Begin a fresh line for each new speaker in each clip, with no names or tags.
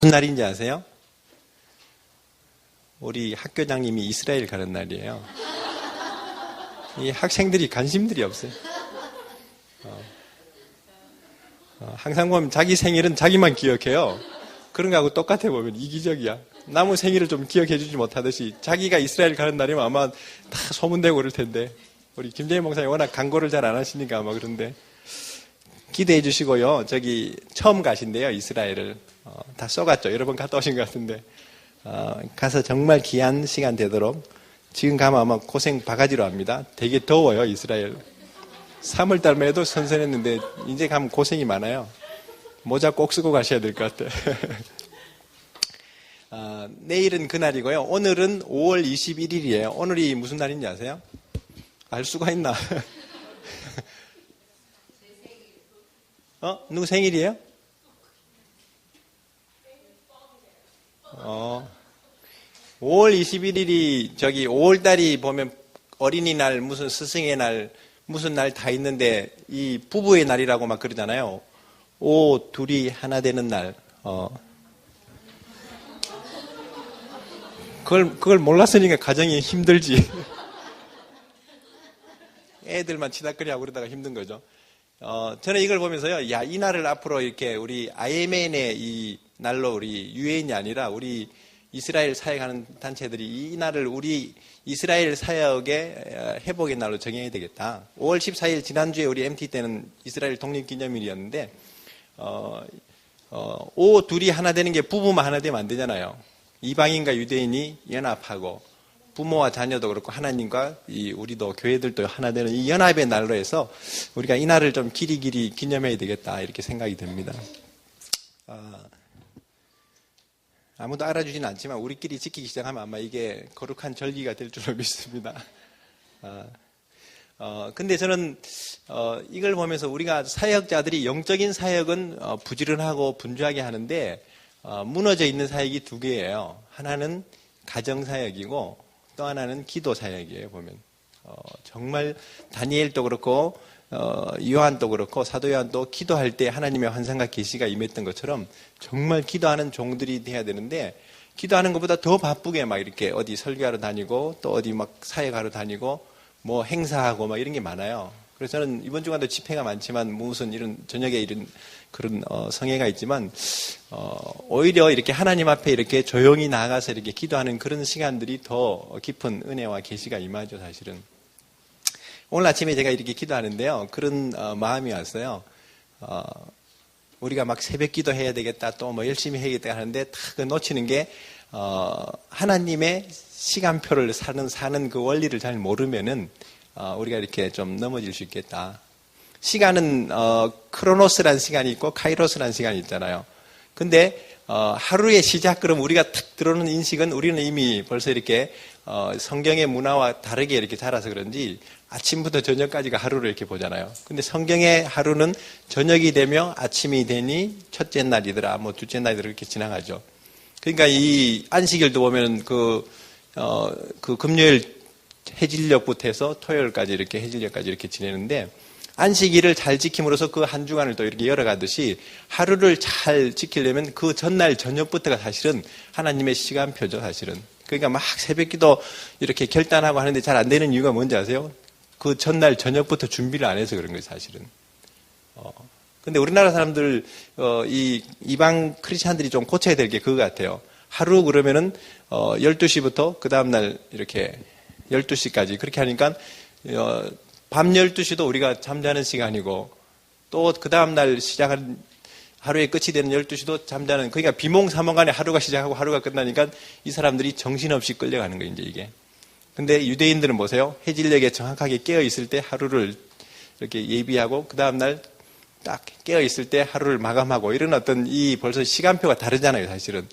무슨 날인지 아세요? 우리 학교장님이 이스라엘 가는 날이에요. 이 학생들이 관심들이 없어요. 항상 보면 자기 생일은 자기만 기억해요. 그런 거하고 똑같아 보면 이기적이야. 남의 생일을 좀 기억해 주지 못하듯이 자기가 이스라엘 가는 날이면 아마 다 소문되고 그럴 텐데 우리 김재희 목사님 워낙 광고를 잘 안 하시니까 아마 그런데 기대해 주시고요. 저기 처음 가신대요. 이스라엘을. 다 써갔죠. 여러 번 갔다 오신 것 같은데 가서 정말 귀한 시간 되도록 지금 가면 아마 고생 바가지로 합니다. 되게 더워요. 이스라엘. 3월달만 해도 선선했는데 이제 가면 고생이 많아요. 모자 꼭 쓰고 가셔야 될 것 같아요. 내일은 그날이고요. 오늘은 5월 21일이에요. 오늘이 무슨 날인지 아세요? 알 수가 있나? 누구 생일이에요? 5월 21일이 저기 5월달이 보면 어린이날 무슨 스승의 날 무슨 날 다 있는데 이 부부의 날이라고 막 그러잖아요. 둘이 하나 되는 날. 그걸 몰랐으니까 가정이 힘들지. 애들만 치닥거리하고 그러다가 힘든 거죠. 저는 이걸 보면서요. 야, 이 날을 앞으로 이렇게 우리 IMN의 이 날로 우리 유엔이 아니라 우리 이스라엘 사역하는 단체들이 이 날을 우리 이스라엘 사역의 회복의 날로 정해야 되겠다. 5월 14일 지난주에 우리 MT 때는 이스라엘 독립기념일이었는데 둘이 하나 되는 게 부부만 하나 되면 안 되잖아요. 이방인과 유대인이 연합하고 부모와 자녀도 그렇고 하나님과 우리도 교회들도 하나 되는 이 연합의 날로 해서 우리가 이 날을 좀 길이 기념해야 되겠다 이렇게 생각이 듭니다. 아무도 알아주지는 않지만 우리끼리 지키기 시작하면 아마 이게 거룩한 절기가 될 줄로 믿습니다. 근데 저는 이걸 보면서 우리가 사역자들이 영적인 사역은 부지런하고 분주하게 하는데 무너져 있는 사역이 두 개예요. 하나는 가정 사역이고 또 하나는 기도 사역이에요. 보면 정말 다니엘도 그렇고 요한도 그렇고 사도 요한도 기도할 때 하나님의 환상과 계시가 임했던 것처럼 정말 기도하는 종들이 돼야 되는데 기도하는 것보다 더 바쁘게 막 이렇게 어디 설교하러 다니고 또 어디 막 사역하러 다니고 뭐 행사하고 막 이런 게 많아요. 그래서 저는 이번 주간도 집회가 많지만 무슨 이런 저녁에 이런 그런 성회가 있지만 오히려 이렇게 하나님 앞에 이렇게 조용히 나가서 이렇게 기도하는 그런 시간들이 더 깊은 은혜와 계시가 임하죠. 사실은 오늘 아침에 제가 이렇게 기도하는데요. 그런 마음이 왔어요. 우리가 막 새벽 기도해야 되겠다 또 뭐 열심히 해야겠다 하는데 다 놓치는 게 하나님의 시간표를 사는 그 원리를 잘 모르면은 우리가 이렇게 좀 넘어질 수 있겠다. 시간은 크로노스라는 시간이 있고 카이로스라는 시간이 있잖아요. 근데 하루의 시작 그럼 우리가 탁 들어오는 인식은 우리는 이미 벌써 이렇게 성경의 문화와 다르게 이렇게 자라서 그런지 아침부터 저녁까지가 하루를 이렇게 보잖아요. 근데 성경의 하루는 저녁이 되며 아침이 되니 첫째 날이더라, 뭐 둘째 날이더라 이렇게 지나가죠. 그러니까 이 안식일도 보면 그 금요일 해질녘부터 해서 토요일까지 이렇게 해질녘까지 이렇게 지내는데 안식일을 잘 지킴으로써 그 한 주간을 또 이렇게 열어가듯이 하루를 잘 지키려면 그 전날 저녁부터가 사실은 하나님의 시간표죠, 사실은. 그러니까 막 새벽기도 이렇게 결단하고 하는데 잘 안 되는 이유가 뭔지 아세요? 그 전날 저녁부터 준비를 안 해서 그런 거예요, 사실은. 근데 우리나라 사람들, 이 이방 크리스찬들이 좀 고쳐야 될 게 그거 같아요. 하루 그러면은, 12시부터 그 다음날 이렇게 12시까지 그렇게 하니까, 밤 12시도 우리가 잠자는 시간이고, 또 그 다음날 시작한 하루의 끝이 되는 12시도 잠자는, 그러니까 비몽사몽간에 하루가 시작하고 하루가 끝나니까 이 사람들이 정신없이 끌려가는 거예요, 이제 이게. 근데 유대인들은 보세요. 해질녘에 정확하게 깨어있을 때 하루를 이렇게 예비하고, 그 다음날 딱 깨어있을 때 하루를 마감하고, 이런 어떤 이 벌써 시간표가 다르잖아요, 사실은.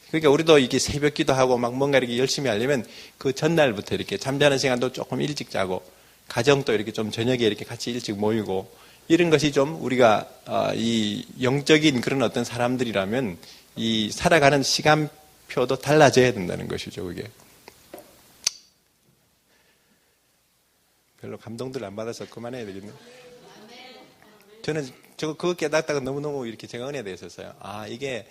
그러니까 우리도 이렇게 새벽 기도하고 막 뭔가 이렇게 열심히 하려면 그 전날부터 이렇게 잠자는 시간도 조금 일찍 자고, 가정도 이렇게 좀 저녁에 이렇게 같이 일찍 모이고, 이런 것이 좀 우리가 이 영적인 그런 어떤 사람들이라면 이 살아가는 시간표도 달라져야 된다는 것이죠, 그게. 별로 감동들 안 받아서 그만해야 되겠네. 저는 그거 깨닫다가 너무너무 이렇게 제가 은혜가 됐었어요. 이게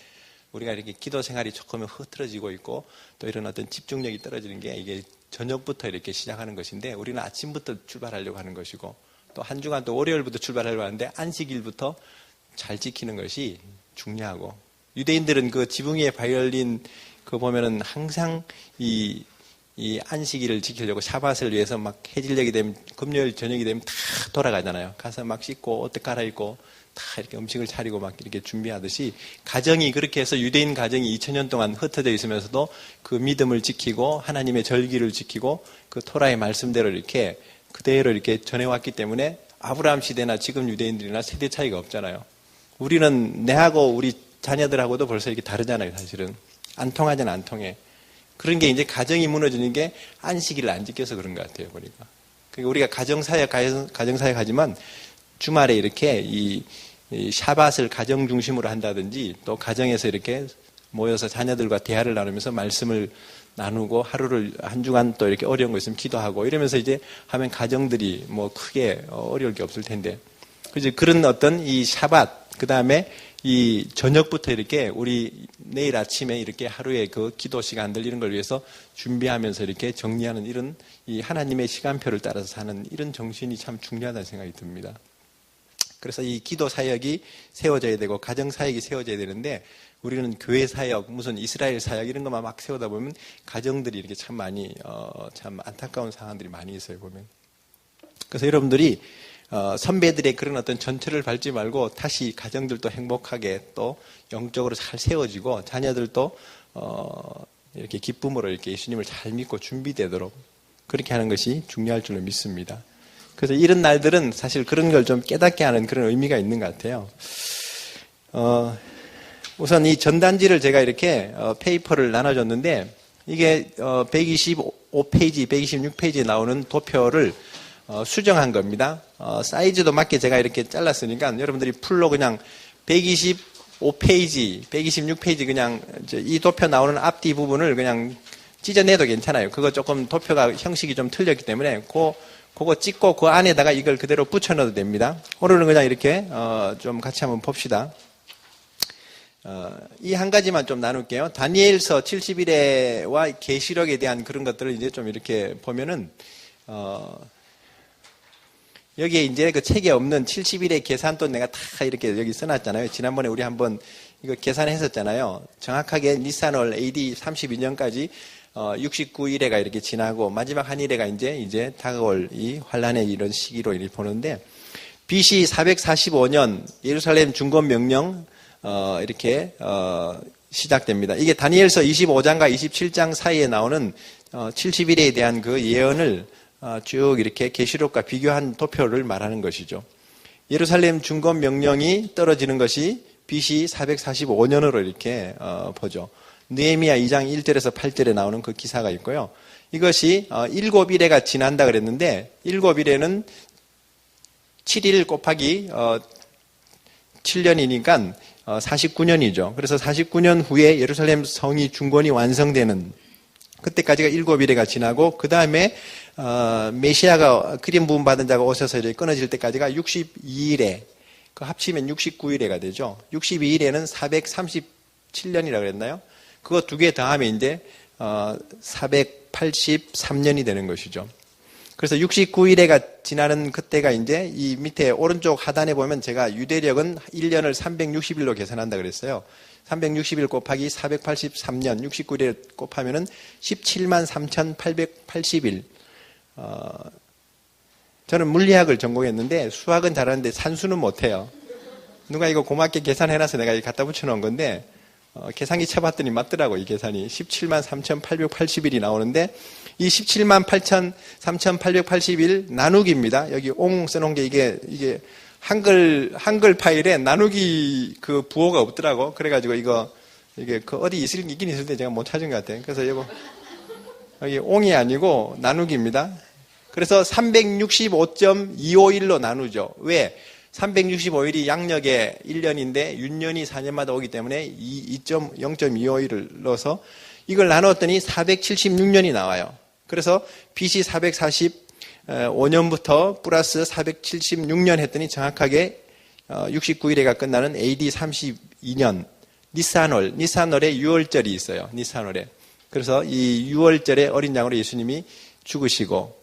우리가 이렇게 기도 생활이 조금 흐트러지고 있고 또 이런 어떤 집중력이 떨어지는 게 이게 저녁부터 이렇게 시작하는 것인데 우리는 아침부터 출발하려고 하는 것이고 또 한 주간 또 월요일부터 출발하려고 하는데 안식일부터 잘 지키는 것이 중요하고 유대인들은 그 지붕 위에 바이올린 그거 보면은 항상 이 안식일을 지키려고 샤밧을 위해서 막 해질녘이 되면 금요일 저녁이 되면 다 돌아가잖아요. 가서 막 씻고 옷 갈아입고 다 이렇게 음식을 차리고 막 이렇게 준비하듯이 가정이 그렇게 해서 유대인 가정이 2000년 동안 흩어져 있으면서도 그 믿음을 지키고 하나님의 절기를 지키고 그 토라의 말씀대로 이렇게 그대로 이렇게 전해왔기 때문에 아브라함 시대나 지금 유대인들이나 세대 차이가 없잖아요. 우리는 내하고 우리 자녀들하고도 벌써 이렇게 다르잖아요. 사실은 안 통하잖아. 안 통해. 그런 게 이제 가정이 무너지는 게 안식일을 안 지켜서 그런 것 같아요. 보니까. 그러니까 우리가 가정사역 하지만 주말에 이렇게 이 샤밧을 가정 중심으로 한다든지 또 가정에서 이렇게 모여서 자녀들과 대화를 나누면서 말씀을 나누고 하루를 한 주간 또 이렇게 어려운 거 있으면 기도하고 이러면서 이제 하면 가정들이 뭐 크게 어려울 게 없을 텐데 그래서 그런 어떤 이 샤밧 그 다음에 이 저녁부터 이렇게 우리 내일 아침에 이렇게 하루의 그 기도 시간들 이런 걸 위해서 준비하면서 이렇게 정리하는 이런 이 하나님의 시간표를 따라서 사는 이런 정신이 참 중요하다는 생각이 듭니다. 그래서 이 기도 사역이 세워져야 되고 가정 사역이 세워져야 되는데 우리는 교회 사역, 무슨 이스라엘 사역 이런 것만 막 세우다 보면 가정들이 이렇게 참 많이 참 안타까운 상황들이 많이 있어요 보면. 그래서 여러분들이 선배들의 그런 어떤 전철을 밟지 말고 다시 가정들도 행복하게 또 영적으로 잘 세워지고 자녀들도 이렇게 기쁨으로 이렇게 예수님을 잘 믿고 준비되도록 그렇게 하는 것이 중요할 줄로 믿습니다. 그래서 이런 날들은 사실 그런 걸 좀 깨닫게 하는 그런 의미가 있는 것 같아요. 우선 이 전단지를 제가 이렇게 페이퍼를 나눠줬는데 이게 125페이지, 126페이지에 나오는 도표를 수정한 겁니다. 사이즈도 맞게 제가 이렇게 잘랐으니까 여러분들이 풀로 그냥 125페이지, 126페이지 그냥 이 도표 나오는 앞뒤 부분을 그냥 찢어내도 괜찮아요. 그거 조금 도표가 형식이 좀 틀렸기 때문에 그거 찍고 그 안에다가 이걸 그대로 붙여 넣어도 됩니다. 오늘은 그냥 이렇게 좀 같이 한번 봅시다. 이 한 가지만 좀 나눌게요. 다니엘서 71회와 계시록에 대한 그런 것들을 이제 좀 이렇게 보면은 여기에 이제 그 책에 없는 71회 계산도 내가 다 이렇게 여기 써놨잖아요. 지난번에 우리 한번 이거 계산했었잖아요. 정확하게 니산월 AD 32년까지 69일회가 이렇게 지나고 마지막 한 일회가 이제 다가올 이 환란의 이런 시기로 이렇게 보는데 BC 445년 예루살렘 중건 명령 이렇게 시작됩니다. 이게 다니엘서 25장과 27장 사이에 나오는 71회에 대한 그 예언을 쭉 이렇게 계시록과 비교한 도표를 말하는 것이죠. 예루살렘 중건 명령이 떨어지는 것이 BC 445년으로 이렇게 보죠. 느헤미야 2장 1절에서 8절에 나오는 그 기사가 있고요. 이것이 7일회가 지난다 그랬는데 7일회는 7일 곱하기 7년이니까 49년이죠. 그래서 49년 후에 예루살렘 성이 중건이 완성되는 그때까지가 7일회가 지나고 그 다음에 메시아가 기름 부음 받은 자가 오셔서 이제 끊어질 때까지가 62일에 그 합치면 69일회가 되죠. 62일회는 437년이라고 그랬나요? 그거 두 개 더하면 이제 483년이 되는 것이죠. 그래서 69일회가 지나는 그때가 이제 이 밑에 오른쪽 하단에 보면 제가 유대력은 1년을 360일로 계산한다 그랬어요. 360일 곱하기 483년 69일에 곱하면은 17만 3,880일. 저는 물리학을 전공했는데 수학은 잘하는데 산수는 못해요. 누가 이거 고맙게 계산해놔서 내가 갖다 붙여놓은 건데 계산기 쳐봤더니 맞더라고. 이 계산이 17만 3,880일이 나오는데 이 17만 3,880일 나누기입니다. 여기 옹 써놓은 게 이게 한글 파일에 나누기 그 부호가 없더라고. 그래가지고 이게 그 어디 있긴 있을 때 제가 못 찾은 것 같아요. 그래서 이거 여기 옹이 아니고 나누기입니다. 그래서 365.251로 나누죠. 왜? 365일이 양력의 1년인데 윤년이 4년마다 오기 때문에 0.25일을 넣어서 이걸 나눴더니 476년이 나와요. 그래서 BC 445년부터 플러스 476년 했더니 정확하게 69일회가 끝나는 AD 32년 니산월에 6월절이 있어요. 니산월에. 그래서 이 6월절에 어린 양으로 예수님이 죽으시고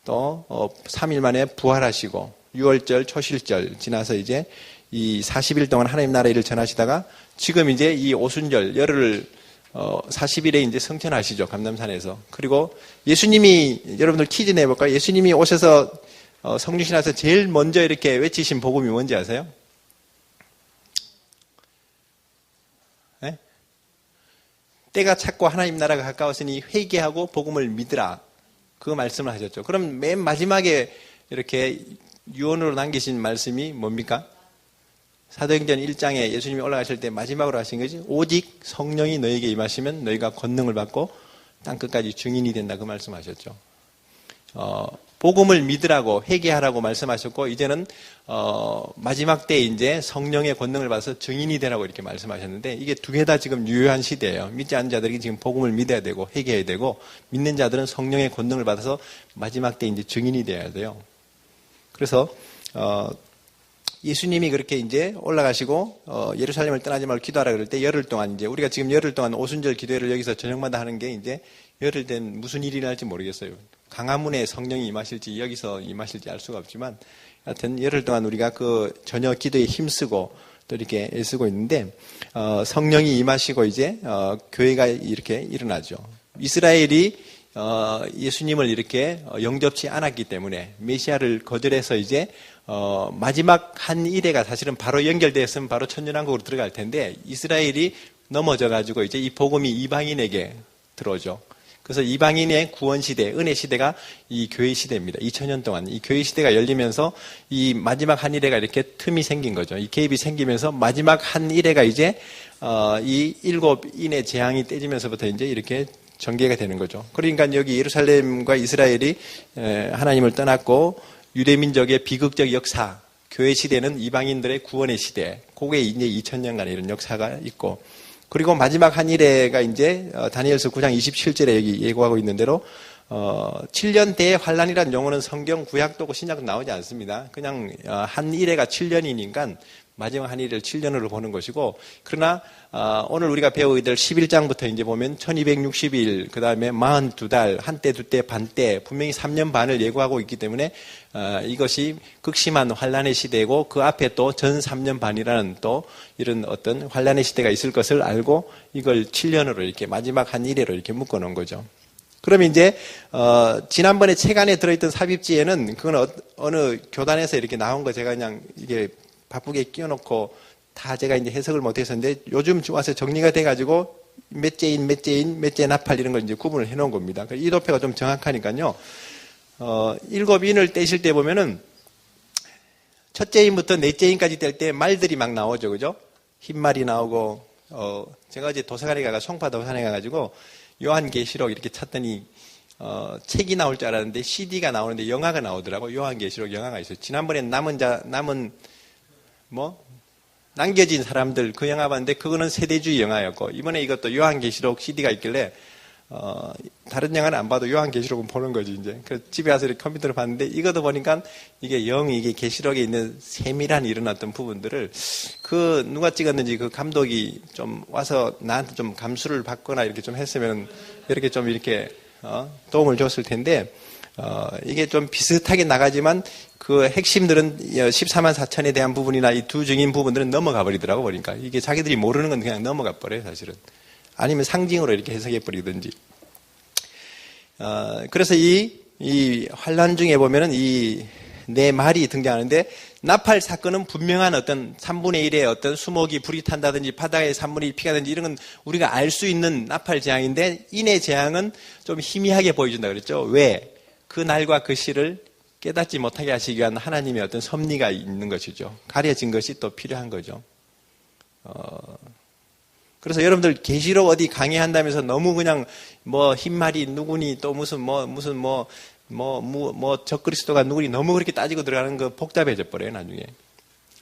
또 3일 만에 부활하시고 6월절 초실절 지나서 이제 이 40일 동안 하나님 나라 일을 전하시다가 지금 이제 이 오순절 열흘 40일에 이제 성천하시죠. 감람산에서. 그리고 예수님이 여러분들 퀴즈 내볼까요? 예수님이 오셔서 성육신 하셔서 제일 먼저 이렇게 외치신 복음이 뭔지 아세요? 네? 때가 찼고 하나님 나라가 가까웠으니 회개하고 복음을 믿으라. 그 말씀을 하셨죠. 그럼 맨 마지막에 이렇게 유언으로 남기신 말씀이 뭡니까? 사도행전 1장에 예수님이 올라가실 때 마지막으로 하신 거지. 오직 성령이 너에게 임하시면 너희가 권능을 받고 땅끝까지 증인이 된다. 그 말씀하셨죠. 복음을 믿으라고 회개하라고 말씀하셨고 이제는 마지막 때 이제 성령의 권능을 받아서 증인이 되라고 이렇게 말씀하셨는데 이게 두 개 다 지금 유효한 시대예요. 믿지 않는 자들이 지금 복음을 믿어야 되고 회개해야 되고 믿는 자들은 성령의 권능을 받아서 마지막 때 이제 증인이 돼야 돼요. 그래서 예수님이 그렇게 이제 올라가시고 예루살렘을 떠나지 말고 기도하라 그럴 때 열흘 동안 이제 우리가 지금 열흘 동안 오순절 기도회를 여기서 저녁마다 하는 게 이제 열흘 된 무슨 일이 날지 모르겠어요. 강화문에 성령이 임하실지 여기서 임하실지 알 수가 없지만 하여튼 열흘 동안 우리가 그 저녁 기도에 힘쓰고 또 이렇게 애쓰고 있는데 성령이 임하시고 이제 교회가 이렇게 일어나죠. 이스라엘이 예수님을 이렇게 영접치 않았기 때문에 메시아를 거절해서 이제 마지막 한 일회가 사실은 바로 연결되었으면 바로 천년왕국으로 들어갈 텐데 이스라엘이 넘어져 가지고 이제 이 복음이 이방인에게 들어오죠. 그래서 이방인의 구원 시대, 은혜 시대가 이 교회 시대입니다. 2000년 동안 이 교회 시대가 열리면서 이 마지막 한 일회가 이렇게 틈이 생긴 거죠. 이 갭이 생기면서 마지막 한 일회가 이제 이 7인의 재앙이 떼지면서부터 이제 이렇게 전개가 되는 거죠. 그러니까 여기 예루살렘과 이스라엘이 하나님을 떠났고 유대민족의 비극적 역사, 교회 시대는 이방인들의 구원의 시대, 그게 이제 2000년간 이런 역사가 있고, 그리고 마지막 한 일회가 이제 다니엘서 9장 27절에 여기 예고하고 있는 대로 7년 대의 환란이라는 용어는 성경 구약도 고 신약도 나오지 않습니다. 그냥 한 일회가 7년이니까 마지막 한 일을 7년으로 보는 것이고, 그러나 오늘 우리가 배우게 될 11장부터 이제 보면 1260일, 그 다음에 42달, 한때, 두때, 반때, 분명히 3년 반을 예고하고 있기 때문에 이것이 극심한 환란의 시대고 그 앞에 또 전 3년 반이라는 또 이런 어떤 환란의 시대가 있을 것을 알고 이걸 7년으로 이렇게 마지막 한 일회로 이렇게 묶어 놓은 거죠. 그러면 이제 지난번에 책 안에 들어있던 삽입지에는 그건 어느 교단에서 이렇게 나온 거 제가 그냥 이게 바쁘게 끼워놓고 다 제가 이제 해석을 못했었는데 요즘 와서 정리가 돼가지고 몇째인, 몇째 나팔 이런 걸 이제 구분을 해놓은 겁니다. 이 도표가 좀 정확하니까요. 7인을 떼실 때 보면은 첫째 인부터 넷째 인까지 뗄 때 말들이 막 나오죠, 그죠? 흰말이 나오고 제가 어제 도서관에 가가 송파 도서관에 가가지고 요한계시록 이렇게 찾더니 책이 나올 줄 알았는데 CD가 나오는데 영화가 나오더라고. 요한계시록 영화가 있어요. 지난번에 남겨진 사람들 그 영화 봤는데 그거는 세대주의 영화였고 이번에 이것도 요한계시록 CD가 있길래 다른 영화는 안 봐도 요한계시록은 보는 거지 이제. 그래서 집에 와서 이렇게 컴퓨터를 봤는데 이것도 보니까 이게 계시록에 있는 세밀한 이런 어떤 부분들을 그 누가 찍었는지 그 감독이 좀 와서 나한테 좀 감수를 받거나 이렇게 좀 했으면 이렇게 좀 이렇게 도움을 줬을 텐데 이게 좀 비슷하게 나가지만 그 핵심들은 14만 4천에 대한 부분이나 이 두 증인 부분들은 넘어가 버리더라고. 보니까 이게 자기들이 모르는 건 그냥 넘어가 버려요 사실은. 아니면 상징으로 이렇게 해석해 버리든지. 그래서 이 환란 중에 보면은 이 네 말이 등장하는데 나팔 사건은 분명한 어떤 3분의 1의 어떤 수목이 불이 탄다든지 바다에 3분의 1 피가 든지 이런 건 우리가 알 수 있는 나팔 재앙인데 인의 재앙은 좀 희미하게 보여준다 그랬죠. 왜? 그 날과 그 시를 깨닫지 못하게 하시기 위한 하나님의 어떤 섭리가 있는 것이죠. 가려진 것이 또 필요한 거죠. 그래서 여러분들 계시록 어디 강의한다면서 너무 그냥 흰말이 누구니 또 무슨 적그리스도가 누구니 너무 그렇게 따지고 들어가는 거 복잡해져 버려요 나중에.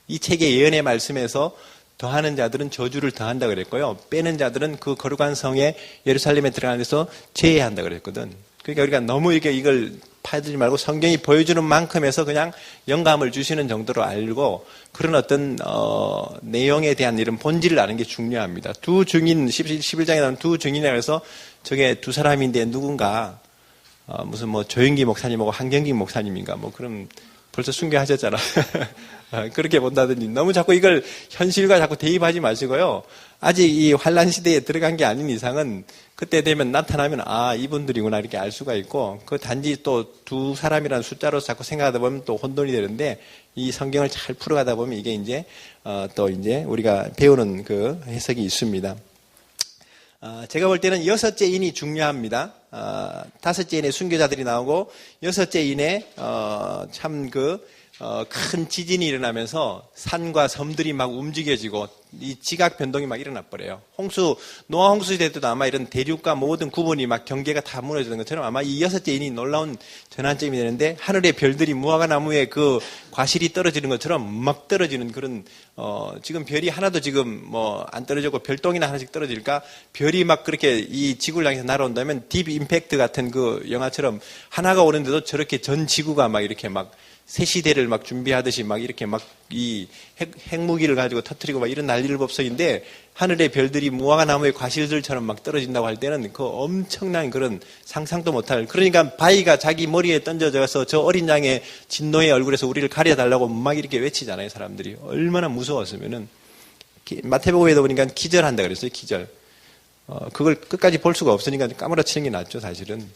이 책의 예언의 말씀에서 더하는 자들은 저주를 더한다 그랬고요. 빼는 자들은 그 거룩한 성에 예루살렘에 들어가는 데서 제해한다 그랬거든. 그러니까 우리가 너무 이걸 파들지 말고 성경이 보여주는 만큼에서 그냥 영감을 주시는 정도로 알고 그런 어떤 내용에 대한 이런 본질을 아는 게 중요합니다. 두 증인 11장에 나오는 두 증인이라고 해서 저게 두 사람인데 누군가 무슨 뭐 조영기 목사님하고 한경기 목사님인가 뭐 그럼 벌써 순교하셨잖아. 그렇게 본다든지 너무 자꾸 이걸 현실과 자꾸 대입하지 마시고요. 아직 이 환란 시대에 들어간 게 아닌 이상은 그때 되면 나타나면 아 이분들이구나 이렇게 알 수가 있고 그 단지 또 두 사람이라는 숫자로 자꾸 생각하다 보면 또 혼돈이 되는데 이 성경을 잘 풀어가다 보면 이게 이제 또 이제 우리가 배우는 그 해석이 있습니다. 제가 볼 때는 여섯째 인이 중요합니다. 다섯째 인에 순교자들이 나오고 여섯째 인에 참 큰 지진이 일어나면서 산과 섬들이 막 움직여지고 이 지각 변동이 막 일어나 버려요. 노아 홍수 시대 때도 아마 이런 대륙과 모든 구분이 막 경계가 다 무너지는 것처럼 아마 이 여섯째 인이 놀라운 전환점이 되는데 하늘의 별들이 무화과 나무에 그 과실이 떨어지는 것처럼 막 떨어지는 그런 지금 별이 하나도 지금 뭐 안 떨어지고 별똥이나 하나씩 떨어질까 별이 막 그렇게 이 지구를 향해서 날아온다면 딥 임팩트 같은 그 영화처럼 하나가 오는데도 저렇게 전 지구가 막 이렇게 막 새 시대를 막 준비하듯이 막 이렇게 막 이 핵무기를 가지고 터뜨리고 막 이런 난리를법석인데 하늘의 별들이 무화과 나무의 과실들처럼 막 떨어진다고 할 때는 그 엄청난 그런 상상도 못할 그러니까 바위가 자기 머리에 던져져서 저 어린 양의 진노의 얼굴에서 우리를 가려달라고 막 이렇게 외치잖아요. 사람들이 얼마나 무서웠으면은 마태복음에도 보니까 기절한다 그랬어요. 기절. 그걸 끝까지 볼 수가 없으니까 까무러치는 게 낫죠. 사실은.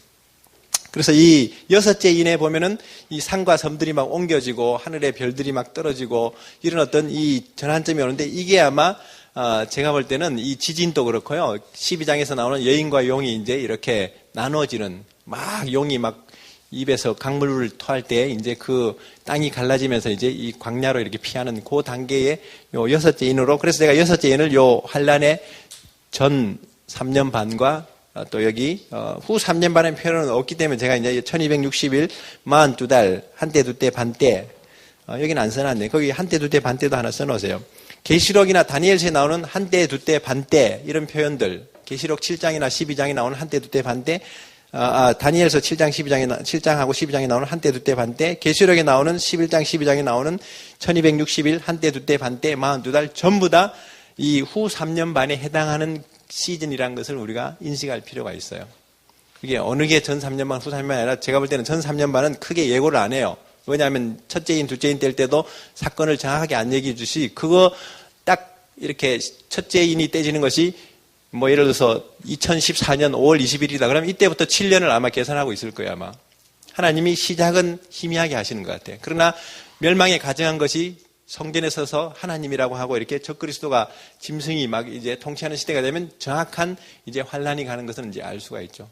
그래서 이 여섯째 인에 보면은 이 산과 섬들이 막 옮겨지고 하늘의 별들이 막 떨어지고 이런 어떤 이 전환점이 오는데 이게 아마 제가 볼 때는 이 지진도 그렇고요. 12장에서 나오는 여인과 용이 이제 이렇게 나눠지는 막 용이 막 입에서 강물을 토할 때 이제 그 땅이 갈라지면서 이제 이 광야로 이렇게 피하는 그 단계의 요 여섯째 인으로 그래서 제가 여섯째 인을 요 환란의 전 3년 반과 또 여기 후 3년 반의 표현은 없기 때문에 제가 이제 1260일 42달 한때 두때 반때 여기는 안 써놨네. 거기 한때 두때 반때도 하나 써놓으세요. 계시록이나 다니엘서에 나오는 한때 두때 반때 이런 표현들 계시록 7장이나 12장에 나오는 한때 두때 반때 다니엘서 7장 7장하고 12장에 나오는 한때 두때 반때 계시록에 나오는 11장 12장에 나오는 1260일 한때 두때 반때 42달 전부 다 이 후 3년 반에 해당하는 시즌이라는 것을 우리가 인식할 필요가 있어요. 이게 어느 게 전 3년 반, 후 3년 반이 아니라 제가 볼 때는 전 3년 반은 크게 예고를 안 해요. 왜냐하면 첫째인, 둘째인 뗄 때도 사건을 정확하게 안 얘기해 주시 그거 딱 이렇게 첫째인이 떼지는 것이 뭐 예를 들어서 2014년 5월 20일이다. 그러면 이때부터 7년을 아마 계산하고 있을 거예요. 아마. 하나님이 시작은 희미하게 하시는 것 같아요. 그러나 멸망에 가정한 것이 성전에 서서 하나님이라고 하고 이렇게 적그리스도가 짐승이 막 이제 통치하는 시대가 되면 정확한 이제 환란이 가는 것은 이제 알 수가 있죠.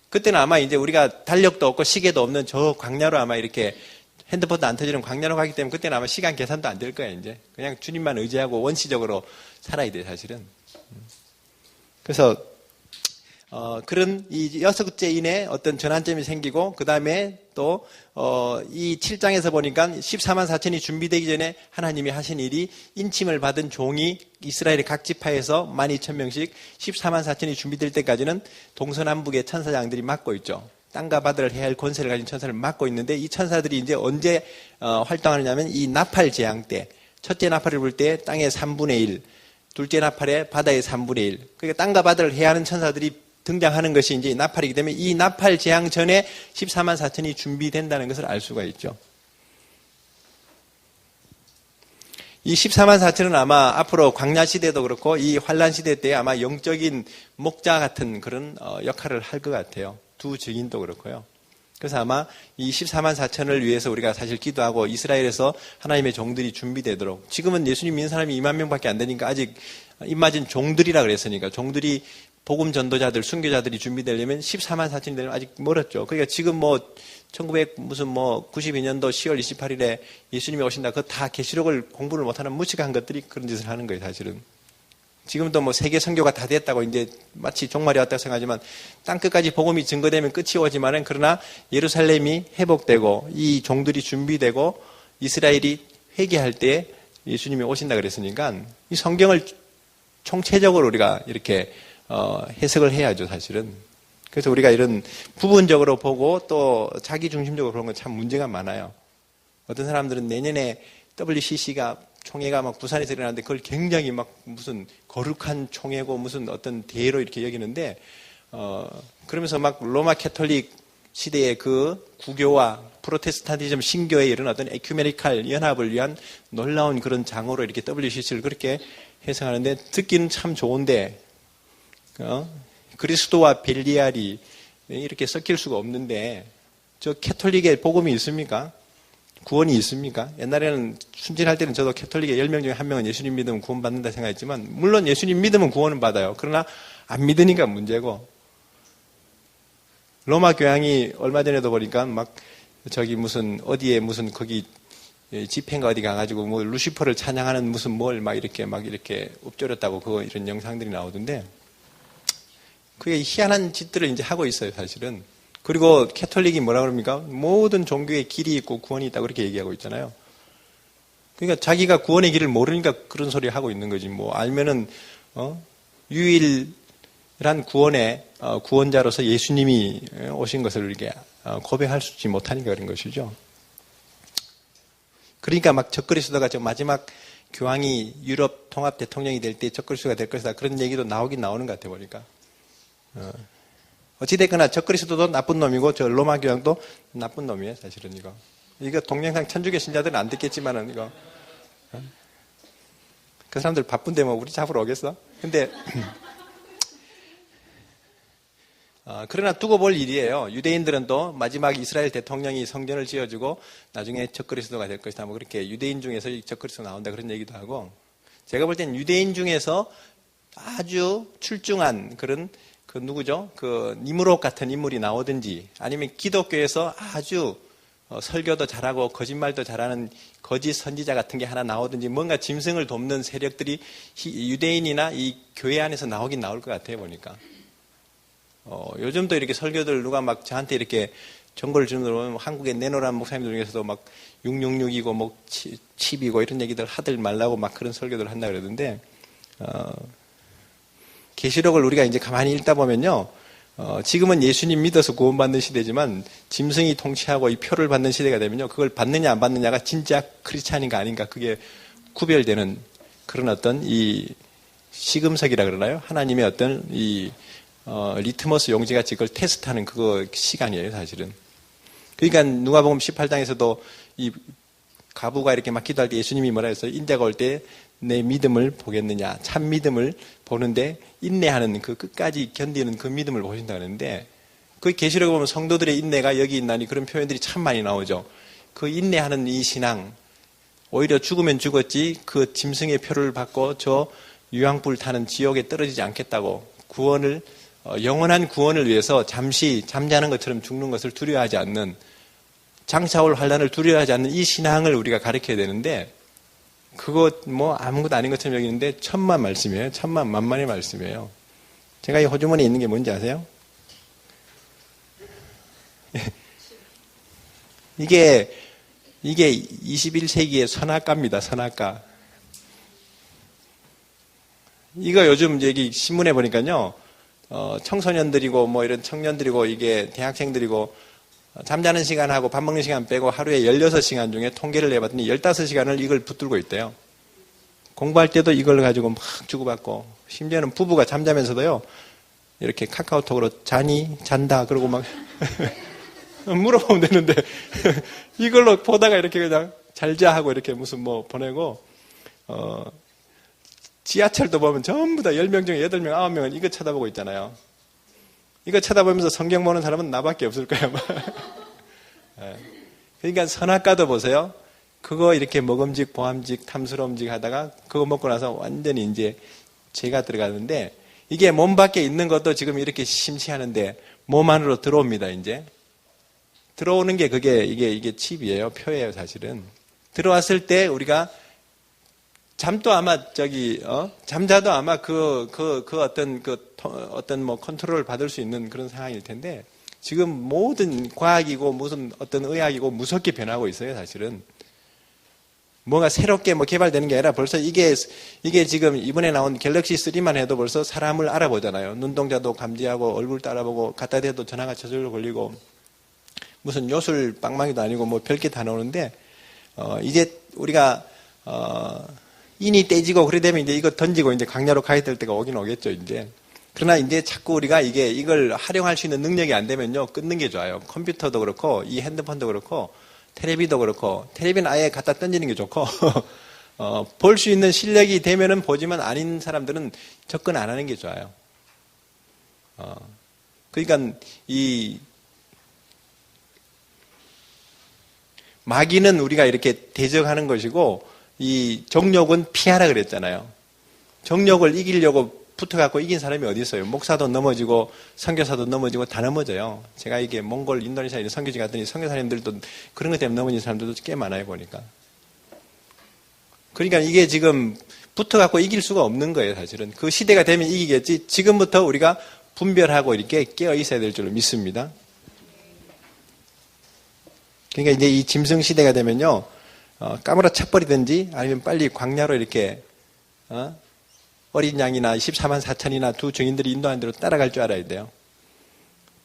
그때는 아마 이제 우리가 달력도 없고 시계도 없는 저 광야로 아마 이렇게 핸드폰도 안 터지는 광야로 가기 때문에 그때는 아마 시간 계산도 안 될 거예요. 이제 그냥 주님만 의지하고 원시적으로 살아야 돼 사실은. 그래서 그런 이 여섯째 인의 어떤 전환점이 생기고 그 다음에 또 이 7장에서 보니까 14만 4천이 준비되기 전에 하나님이 하신 일이 인침을 받은 종이 이스라엘의 각 지파에서 12,000명씩 14만 4천이 준비될 때까지는 동서남북의 천사장들이 맡고 있죠. 땅과 바다를 해야 할 권세를 가진 천사를 맡고 있는데 이 천사들이 이제 언제 활동하느냐면 이 나팔 재앙 때 첫째 나팔을 불 때 땅의 3분의 1 둘째 나팔에 바다의 3분의 1 그러니까 땅과 바다를 해야 하는 천사들이 등장하는 것이 이제 나팔이기 때문에 이 나팔 재앙 전에 14만 4천이 준비된다는 것을 알 수가 있죠. 이 14만 4천은 아마 앞으로 광야 시대도 그렇고 이 환란 시대 때 아마 영적인 목자 같은 그런 역할을 할 것 같아요. 두 증인도 그렇고요. 그래서 아마 이 14만 4천을 위해서 우리가 사실 기도하고 이스라엘에서 하나님의 종들이 준비되도록 지금은 예수님 믿는 사람이 2만 명밖에 안 되니까 아직 입맞은 종들이라 그랬으니까 종들이 복음 전도자들, 순교자들이 준비되려면 14만 4천이 되면 아직 멀었죠. 그러니까 지금 뭐 92년도 10월 28일에 예수님이 오신다. 그거 다 계시록을 공부를 못하는 무식한 것들이 그런 짓을 하는 거예요, 사실은. 지금도 뭐 세계 선교가 다 됐다고 이제 마치 종말이 왔다고 생각하지만 땅 끝까지 복음이 증거되면 끝이 오지만은 그러나 예루살렘이 회복되고 이 종들이 준비되고 이스라엘이 회개할 때 예수님이 오신다 그랬으니까 이 성경을 총체적으로 우리가 이렇게 해석을 해야죠, 사실은. 그래서 우리가 이런 부분적으로 보고 또 자기 중심적으로 보는 건 참 문제가 많아요. 어떤 사람들은 내년에 WCC가 총회가 막 부산에서 일어나는데 그걸 굉장히 막 무슨 거룩한 총회고 무슨 어떤 대회로 이렇게 여기는데 그러면서 막 로마 캐톨릭 시대의 그 구교와 프로테스탄티즘 신교의 이런 어떤 에큐메니칼 연합을 위한 놀라운 그런 장으로 이렇게 WCC를 그렇게 해석하는데 듣기는 참 좋은데 그리스도와 벨리알이 이렇게 섞일 수가 없는데 저 캐톨릭의 복음이 있습니까? 구원이 있습니까? 옛날에는 순진할 때는 저도 캐톨릭의 10명 중에 1명은 예수님 믿으면 구원받는다 생각했지만 물론 예수님 믿으면 구원은 받아요. 그러나 안 믿으니까 문제고 로마 교황이 얼마 전에도 보니까 막 저기 무슨 어디에 무슨 거기 집회인가 어디 가가지고 뭐 루시퍼를 찬양하는 무슨 뭘 막 이렇게 엎드렸다고 그거 이런 영상들이 나오던데 그게 희한한 짓들을 이제 하고 있어요, 사실은. 그리고 캐톨릭이 뭐라 그럽니까? 모든 종교의 길이 있고 구원이 있다고 그렇게 얘기하고 있잖아요. 그러니까 자기가 구원의 길을 모르니까 그런 소리 하고 있는 거지. 뭐 알면은 유일한 구원의 구원자로서 예수님이 오신 것을 이렇게 고백할 수 있지 못하니까 그런 것이죠. 그러니까 막 적그리스도가 저 마지막 교황이 유럽 통합 대통령이 될 때 적그리스도가 될 것이다. 그런 얘기도 나오긴 나오는 것 같아 보니까. 어찌됐거나 적그리스도도 나쁜 놈이고 저 로마 교황도 나쁜 놈이에요, 사실은 이거. 이거 동영상 천주교 신자들은 안 듣겠지만은 이거. 그 사람들 바쁜데 뭐 우리 잡으러 오겠어? 근데 그러나 두고 볼 일이에요. 유대인들은 또 마지막 이스라엘 대통령이 성전을 지어주고 나중에 적그리스도가 될 것이다. 뭐 그렇게 유대인 중에서 적그리스도 나온다 그런 얘기도 하고 제가 볼 땐 유대인 중에서 아주 출중한 그런 그 누구죠? 그 니무롯 같은 인물이 나오든지 아니면 기독교에서 아주 설교도 잘하고 거짓말도 잘하는 거짓 선지자 같은 게 하나 나오든지 뭔가 짐승을 돕는 세력들이 유대인이나 이 교회 안에서 나오긴 나올 것 같아요, 보니까. 요즘도 이렇게 설교들 누가 막 저한테 이렇게 정보를 주는 걸 보면 한국에 내노란 목사님들 중에서도 막 666이고 뭐 칩이고 이런 얘기들 하들 말라고 막 그런 설교들 한다 그러던데 계시록을 우리가 이제 가만히 읽다 보면요. 지금은 예수님 믿어서 구원받는 시대지만 짐승이 통치하고 이 표를 받는 시대가 되면요. 그걸 받느냐 안 받느냐가 진짜 크리스찬인가 아닌가 그게 구별되는 그런 어떤 이 시금석이라 그러나요? 하나님의 어떤 이 리트머스 용지같이 그걸 테스트하는 그거 시간이에요, 사실은. 그러니까 누가복음 18장에서도 이 가부가 이렇게 막 기도할 때 예수님이 뭐라 했어요? 인자가 올 때 내 믿음을 보겠느냐. 참 믿음을 보는데 인내하는 그 끝까지 견디는 그 믿음을 보신다 그러는데 그 계시록에 보면 성도들의 인내가 여기 있나니 그런 표현들이 참 많이 나오죠. 그 인내하는 이 신앙 오히려 죽으면 죽었지 그 짐승의 표를 받고 저 유황불 타는 지옥에 떨어지지 않겠다고 구원을 영원한 구원을 위해서 잠시 잠자는 것처럼 죽는 것을 두려워하지 않는 장차올 환란을 두려워하지 않는 이 신앙을 우리가 가르쳐야 되는데 그거 뭐 아무것도 아닌 것처럼 여기는데 천만 말씀이에요. 천만 만만의 말씀이에요. 제가 이 호주머니에 있는 게 뭔지 아세요? 이게 21세기의 선악과입니다. 선악과. 이거 요즘 여기 신문에 보니까요. 청소년들이고 뭐 이런 청년들이고 이게 대학생들이고 잠자는 시간하고 밥 먹는 시간 빼고 하루에 16시간 중에 통계를 내봤더니 15시간을 이걸 붙들고 있대요. 공부할 때도 이걸 가지고 막 주고받고 심지어는 부부가 잠자면서도요. 이렇게 카카오톡으로 자니? 잔다. 그러고 막 물어보면 되는데 이걸로 보다가 이렇게 그냥 잘자 하고 이렇게 무슨 뭐 보내고 지하철도 보면 전부 다 10명 중에 8명, 9명은 이거 쳐다보고 있잖아요. 이거 쳐다보면서 성경 보는 사람은 나밖에 없을 거예요. 그러니까 선악과도 보세요. 그거 이렇게 먹음직, 보암직, 탐스러움직 하다가 그거 먹고 나서 완전히 이제 죄가 들어가는데 이게 몸 밖에 있는 것도 지금 이렇게 심취하는데 몸 안으로 들어옵니다, 이제. 들어오는 게 이게 칩이에요. 표예요, 사실은. 들어왔을 때 우리가 잠도 아마 잠자도 아마 어떤 뭐 컨트롤을 받을 수 있는 그런 상황일 텐데 지금 모든 과학이고 무슨 어떤 의학이고 무섭게 변하고 있어요, 사실은. 뭔가 새롭게 뭐 개발되는 게 아니라 벌써 이게 지금 이번에 나온 갤럭시 3만 해도 벌써 사람을 알아보잖아요. 눈동자도 감지하고 얼굴도 알아보고 갖다 대도 전화가 저절로 걸리고 무슨 요술 빵망이도 아니고 뭐 별게 다 나오는데 이제 우리가 인이 떼지고 그래 되면 이제 이거 던지고 이제 강야로 가야 될 때가 오긴 오겠죠, 이제. 그러나 이제 자꾸 우리가 이걸 활용할 수 있는 능력이 안 되면요, 끊는 게 좋아요. 컴퓨터도 그렇고, 이 핸드폰도 그렇고, 텔레비도 그렇고, 텔레비는 아예 갖다 던지는 게 좋고, 볼 수 있는 실력이 되면은 보지만 아닌 사람들은 접근 안 하는 게 좋아요. 그러니까 이 마귀는 우리가 이렇게 대적하는 것이고, 이 정욕은 피하라 그랬잖아요. 정욕을 이기려고 붙어갖고 이긴 사람이 어디 있어요? 목사도 넘어지고 선교사도 넘어지고 다 넘어져요. 제가 이게 몽골, 인도네시아 이런 선교지 갔더니 선교사님들도 그런 것 때문에 넘어진 사람들도 꽤 많아요, 보니까. 그러니까 이게 지금 붙어갖고 이길 수가 없는 거예요, 사실은. 그 시대가 되면 이기겠지. 지금부터 우리가 분별하고 이렇게 깨어 있어야 될 줄로 믿습니다. 그러니까 이제 이 짐승 시대가 되면요, 까무러 쳐버리든지 아니면 빨리 광야로 이렇게 어린 양이나 14만 4천이나 두 증인들이 인도한 대로 따라갈 줄 알아야 돼요.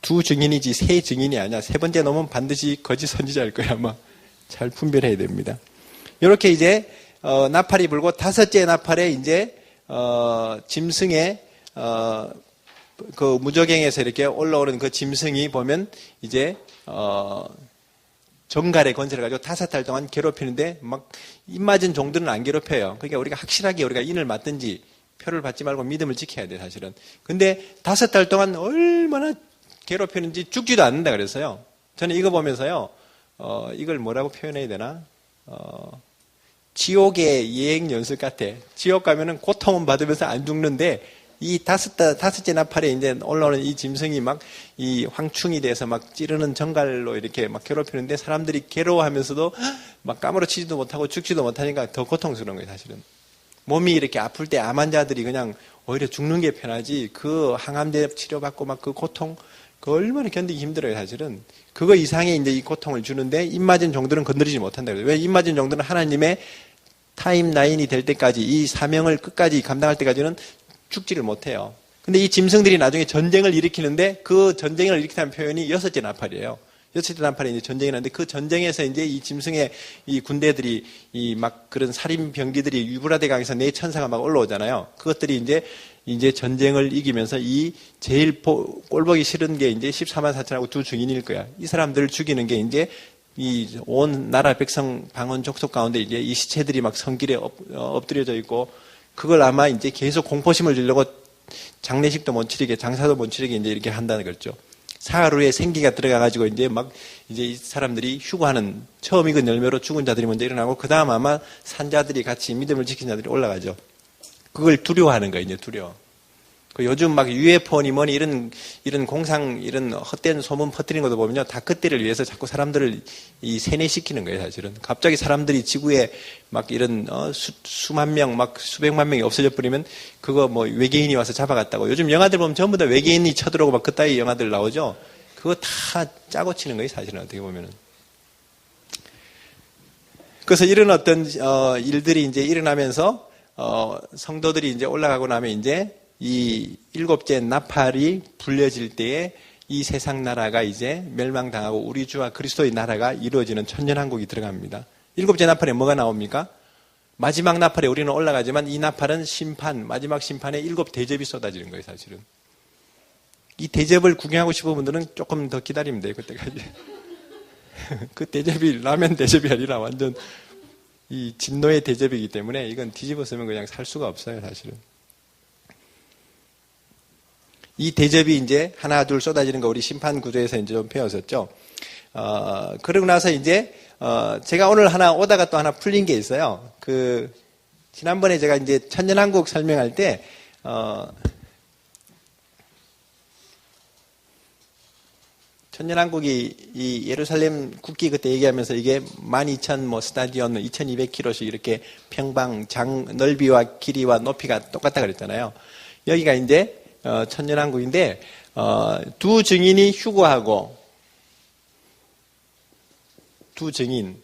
두 증인이지 세 증인이 아니야. 세 번째 놈은 반드시 거짓 선지자일 거야. 아마 잘 분별해야 됩니다. 이렇게 이제 나팔이 불고 다섯째 나팔에 이제 짐승의 그 무저갱에서 이렇게 올라오는 그 짐승이 보면 이제 정갈의 권세를 가지고 5달 동안 괴롭히는데 막 입맞은 종들은 안 괴롭혀요. 그러니까 우리가 확실하게 우리가 인을 맞든지 표를 받지 말고 믿음을 지켜야 돼, 사실은. 근데 5달 동안 얼마나 괴롭히는지 죽지도 않는다 그랬어요. 저는 이거 보면서요, 이걸 뭐라고 표현해야 되나? 지옥의 여행 연습 같아. 지옥 가면은 고통은 받으면서 안 죽는데, 이 다섯째 나팔에 이제 올라오는 이 짐승이 막 이 황충이 돼서 막 찌르는 정갈로 이렇게 막 괴롭히는데 사람들이 괴로워하면서도 막 까무러치지도 못하고 죽지도 못하니까 더 고통스러운 거예요, 사실은. 몸이 이렇게 아플 때 암 환자들이 그냥 오히려 죽는 게 편하지 그 항암제 치료받고 막 그 고통 그 얼마나 견디기 힘들어요, 사실은. 그거 이상의 이제 이 고통을 주는데 입 맞은 종들은 건드리지 못한다 그래요. 왜 입 맞은 종들은 하나님의 타임라인이 될 때까지 이 사명을 끝까지 감당할 때까지는 죽지를 못해요. 근데 이 짐승들이 나중에 전쟁을 일으키는데 그 전쟁을 일으키는 표현이 6째 나팔이에요. 6째 나팔에 이제 전쟁이 나는데 그 전쟁에서 이제 이 짐승의 이 군대들이 이 막 그런 살인 병기들이 유브라데 강에서 네 천사가 막 올라오잖아요. 그것들이 이제 전쟁을 이기면서 이 제일 꼴보기 싫은 게 이제 14만 4천하고 두 증인일 거야. 이 사람들을 죽이는 게 이제 이 온 나라 백성 방언 족속 가운데 이제 이 시체들이 막 성길에 엎드려져 있고 그걸 아마 이제 계속 공포심을 주려고 장례식도 못 치르게, 장사도 못 치르게 이제 이렇게 한다는 거죠. 사하루에 생기가 들어가가지고 이제 막 이제 이 사람들이 휴거하는 처음 익은 열매로 죽은 자들이 먼저 일어나고 그 다음 아마 산자들이 같이 믿음을 지킨 자들이 올라가죠. 그걸 두려워하는 거예요, 이제 두려워. 그 요즘 막 UFO니 뭐니 이런 공상, 이런 헛된 소문 퍼뜨리는 것도 보면요. 다 그때를 위해서 자꾸 사람들을 이 세뇌시키는 거예요, 사실은. 갑자기 사람들이 지구에 막 이런, 수만 명, 막 수백만 명이 없어져 버리면 그거 뭐 외계인이 와서 잡아갔다고. 요즘 영화들 보면 전부 다 외계인이 쳐들어오고 막 그따위 영화들 나오죠. 그거 다 짜고 치는 거예요, 사실은. 어떻게 보면은. 그래서 이런 어떤, 일들이 이제 일어나면서, 성도들이 이제 올라가고 나면 이제 이 7째 나팔이 불려질 때에 이 세상 나라가 이제 멸망당하고 우리 주와 그리스도의 나라가 이루어지는 천년왕국이 들어갑니다. 7째 나팔에 뭐가 나옵니까? 마지막 나팔에 우리는 올라가지만 이 나팔은 심판, 마지막 심판에 7 대접이 쏟아지는 거예요, 사실은. 이 대접을 구경하고 싶은 분들은 조금 더 기다리면 돼요, 그때까지. 그 대접이 라면 대접이 아니라 완전 이 진노의 대접이기 때문에 이건 뒤집어쓰면 그냥 살 수가 없어요, 사실은. 이 대접이 이제 하나 둘 쏟아지는 거 우리 심판 구조에서 이제 좀 배웠었죠. 그러고 나서 이제 제가 오늘 하나 오다가 또 하나 풀린 게 있어요. 지난번에 제가 이제 천년왕국 설명할 때 천년왕국이 이 예루살렘 국기 그때 얘기하면서 이게 12,000 뭐 스타디온 2,200km씩 이렇게 평방 넓이와 길이와 높이가 똑같다 그랬잖아요. 여기가 이제 천년왕국인데 두 증인이 휴거하고 두 증인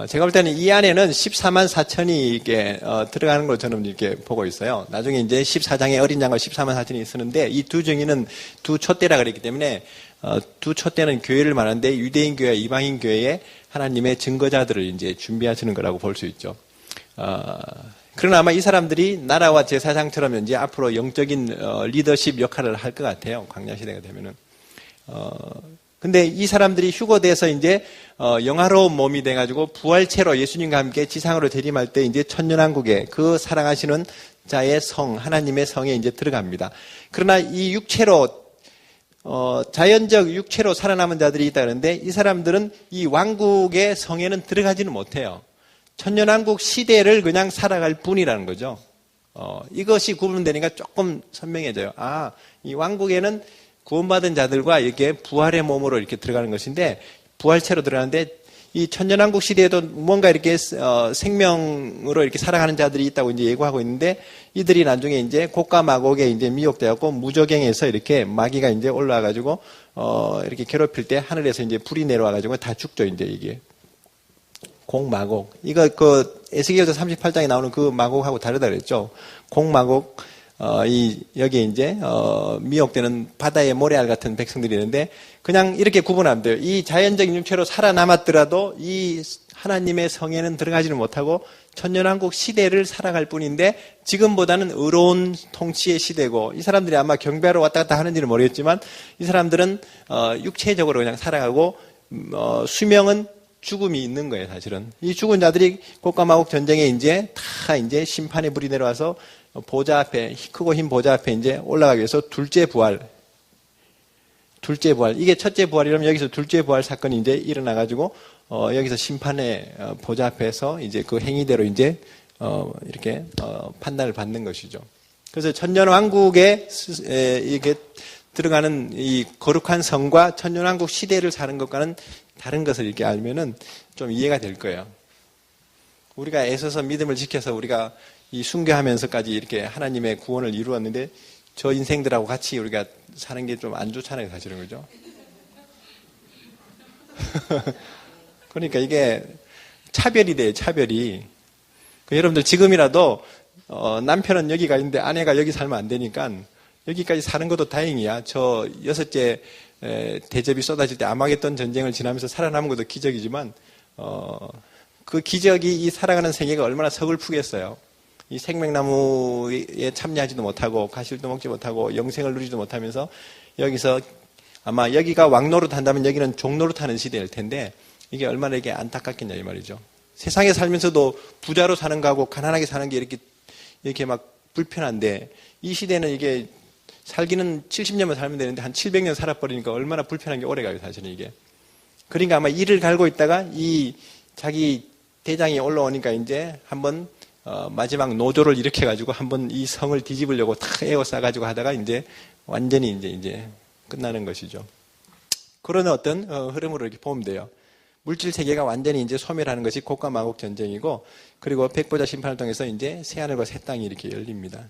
제가 볼 때는 이 안에는 14만 4천이 이게 들어가는 걸로 저는 이렇게 보고 있어요. 나중에 이제 14장에 어린 양과 14만 4천이 쓰는데 이 두 증인은 두 촛대라 그랬기 때문에 두 촛대는 교회를 말하는데 유대인 교회, 이방인 교회에 하나님의 증거자들을 이제 준비하시는 거라고 볼 수 있죠. 그러나 아마 이 사람들이 나라와 제사장처럼 이제 앞으로 영적인 리더십 역할을 할 것 같아요. 광야 시대가 되면은. 근데 이 사람들이 휴거돼서 이제 영화로운 몸이 돼가지고 부활체로 예수님과 함께 지상으로 재림할 때 이제 천년왕국에 그 사랑하시는 자의 성, 하나님의 성에 이제 들어갑니다. 그러나 이 육체로 자연적 육체로 살아남은 자들이 있다는데 이 사람들은 이 왕국의 성에는 들어가지는 못해요. 천년왕국 시대를 그냥 살아갈 뿐이라는 거죠. 이것이 구분되니까 조금 선명해져요. 이 왕국에는 구원받은 자들과 이렇게 부활의 몸으로 이렇게 들어가는 것인데 부활체로 들어가는데 이 천년왕국 시대에도 뭔가 이렇게 생명으로 이렇게 살아가는 자들이 있다고 이제 예고하고 있는데 이들이 나중에 이제 곡과 마곡에 이제 미혹되었고 무저갱에서 이렇게 마귀가 이제 올라와가지고 이렇게 괴롭힐 때 하늘에서 이제 불이 내려와가지고 다 죽죠. 이제 이게 곡마곡 이거 그 에스겔서 38장에 나오는 그 마곡하고 다르다 그랬죠. 곡마곡 여기에 이제, 미혹되는 바다의 모래알 같은 백성들이 있는데, 그냥 이렇게 구분하면 돼요. 이 자연적인 육체로 살아남았더라도 이 하나님의 성에는 들어가지는 못하고 천년왕국 시대를 살아갈 뿐인데, 지금보다는 의로운 통치의 시대고, 이 사람들이 아마 경배하러 왔다 갔다 하는지는 모르겠지만, 이 사람들은, 육체적으로 그냥 살아가고, 수명은 죽음이 있는 거예요, 사실은. 이 죽은 자들이 곡과 마곡 전쟁에 이제 다 이제 심판의 불이 내려와서 보좌 앞에, 크고 흰 보좌 앞에 이제 올라가기 위해서 둘째 부활. 이게 첫째 부활이라면 여기서 둘째 부활 사건이 이제 일어나가지고, 여기서 심판의 보좌 앞에서 이제 그 행위대로 이제, 이렇게, 판단을 받는 것이죠. 그래서 천년왕국에 이게 들어가는 이 거룩한 성과 천년왕국 시대를 사는 것과는 다른 것을 이렇게 알면은 좀 이해가 될 거예요. 우리가 애써서 믿음을 지켜서 우리가 이 순교하면서까지 이렇게 하나님의 구원을 이루었는데 저 인생들하고 같이 우리가 사는 게 좀 안 좋잖아요, 사실은. 그죠? 그러니까 이게 차별이 돼요, 차별이. 여러분들 지금이라도 남편은 여기가 있는데 아내가 여기 살면 안 되니까 여기까지 사는 것도 다행이야. 저 6째 대접이 쏟아질 때 아마겟돈 전쟁을 지나면서 살아남은 것도 기적이지만 그 기적이 이 살아가는 세계가 얼마나 서글프겠어요. 이 생명나무에 참여하지도 못하고 가실도 먹지 못하고 영생을 누리지도 못하면서 여기서 아마 여기가 왕노릇 한다면 여기는 종노릇 하는 시대일 텐데 이게 얼마나 이게 안타깝겠냐 이 말이죠. 세상에 살면서도 부자로 사는 거하고 가난하게 사는 게 이렇게 막 불편한데 이 시대는 이게 살기는 70년만 살면 되는데 한 700년 살아버리니까 얼마나 불편한 게 오래가요, 사실은 이게. 그러니까 아마 이를 갈고 있다가 이 자기 대장이 올라오니까 이제 한번 마지막 노조를 일으켜가지고 한번 이 성을 뒤집으려고 탁 에워싸가지고 하다가 이제 완전히 이제 끝나는 것이죠. 그런 어떤 흐름으로 이렇게 보면 돼요. 물질 세계가 완전히 이제 소멸하는 것이 곡과 마곡 전쟁이고 그리고 백보자 심판을 통해서 이제 새하늘과 새 땅이 이렇게 열립니다.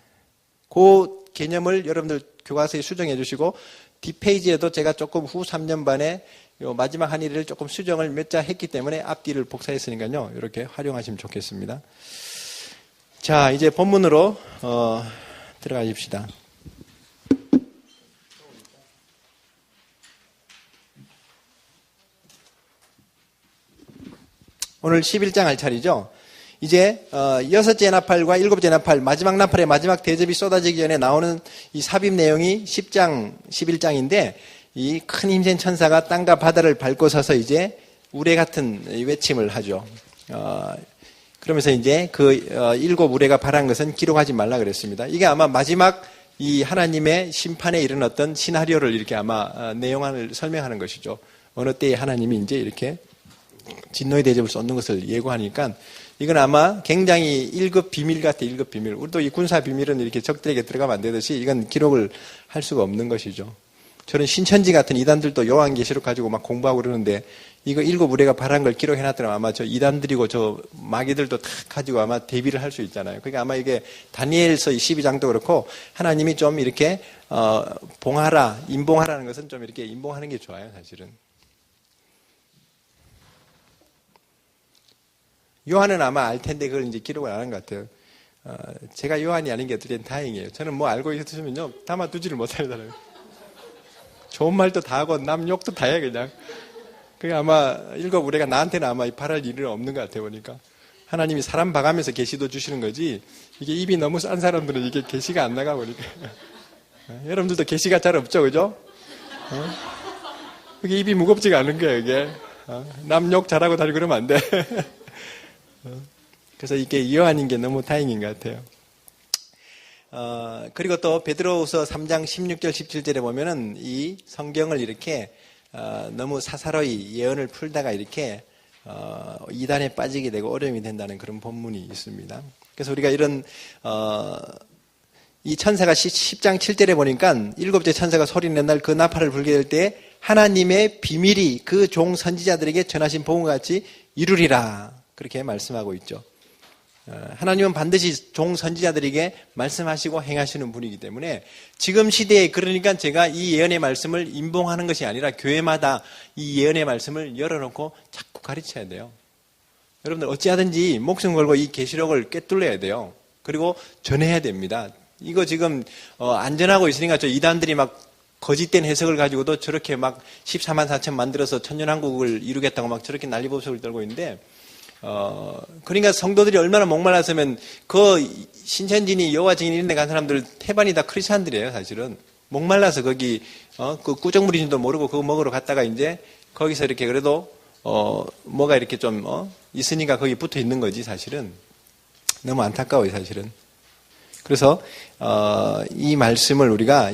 그 개념을 여러분들 교과서에 수정해 주시고 뒷페이지에도 제가 조금 후 3년 반에 요 마지막 한 일을 조금 수정을 몇 자 했기 때문에 앞뒤를 복사했으니까요. 이렇게 활용하시면 좋겠습니다. 자, 이제 본문으로 들어가십시다. 오늘 11장 할 차례죠. 이제 6째 나팔과 7째 나팔, 마지막 나팔의 마지막 대접이 쏟아지기 전에 나오는 이 삽입 내용이 10장, 11장인데 이 큰 힘센 천사가 땅과 바다를 밟고 서서 이제 우레 같은 외침을 하죠. 그러면서 이제 그 7 우레가 발한 것은 기록하지 말라 그랬습니다. 이게 아마 마지막 이 하나님의 심판에 이른 어떤 시나리오를 이렇게 아마 내용을 설명하는 것이죠. 어느 때에 하나님이 이제 이렇게 진노의 대접을 쏟는 것을 예고하니까 이건 아마 굉장히 1급 비밀 같아, 1급 비밀. 우리도 이 군사 비밀은 이렇게 적들에게 들어가면 안 되듯이 이건 기록을 할 수가 없는 것이죠. 저는 신천지 같은 이단들도 요한계시록 가지고 막 공부하고 그러는데 이거 7 우레가 발한 걸 기록해놨더라면 아마 저 이단들이고 저 마귀들도 다 가지고 아마 대비를 할 수 있잖아요. 그러니까 아마 이게 다니엘서 12장도 그렇고 하나님이 좀 이렇게 봉하라, 임봉하라는 것은 좀 이렇게 임봉하는 게 좋아요, 사실은. 요한은 아마 알 텐데 그걸 이제 기록을 안 한 것 같아요. 제가 요한이 아닌 게 어떻게 다행이에요. 저는 뭐 알고 있으면요 담아두지를 못하는 사람이에요. 좋은 말도 다 하고 남 욕도 다 해 그냥. 그게 아마 일곱 우리가 나한테는 아마 바랄 일은 없는 것 같아 보니까. 하나님이 사람 봐가면서 계시도 주시는 거지 이게 입이 너무 싼 사람들은 이게 계시가 안 나가 보니까. 여러분들도 계시가 잘 없죠, 그죠? 그게 입이 무겁지가 않은 거예요, 이게. 남 욕 잘하고 다니고 그러면 안 돼. 그래서 이게 요한인 게 너무 다행인 것 같아요. 그리고 또 베드로후서 3장 16절 17절에 보면은 이 성경을 이렇게 너무 사사로이 예언을 풀다가 이렇게 이단에 빠지게 되고 어려움이 된다는 그런 본문이 있습니다. 그래서 우리가 이런 이 천사가 10장 7절에 보니까 일곱째 천사가 소리낸 날 그 나팔을 불게 될 때 하나님의 비밀이 그 종 선지자들에게 전하신 복음과 같이 이루리라 그렇게 말씀하고 있죠. 하나님은 반드시 종 선지자들에게 말씀하시고 행하시는 분이기 때문에 지금 시대에 그러니까 제가 이 예언의 말씀을 임봉하는 것이 아니라 교회마다 이 예언의 말씀을 열어놓고 자꾸 가르쳐야 돼요. 여러분들 어찌하든지 목숨 걸고 이 계시록을 꿰뚫려야 돼요. 그리고 전해야 됩니다. 이거 지금 안전하고 있으니까 저 이단들이 막 거짓된 해석을 가지고도 저렇게 막 14만 4천 만들어서 천년왕국을 이루겠다고 막 저렇게 난리법석을 떨고 있는데 그러니까 성도들이 얼마나 목말랐으면 그 신천지니 여호와 증인 이런 데 간 사람들 태반이 다 크리스찬들이에요, 사실은. 목말라서 거기 그 꾸정물인지도 모르고 그거 먹으러 갔다가 이제 거기서 이렇게 그래도 뭐가 이렇게 좀 있으니까 거기 붙어 있는 거지, 사실은. 너무 안타까워요, 사실은. 그래서 이 말씀을 우리가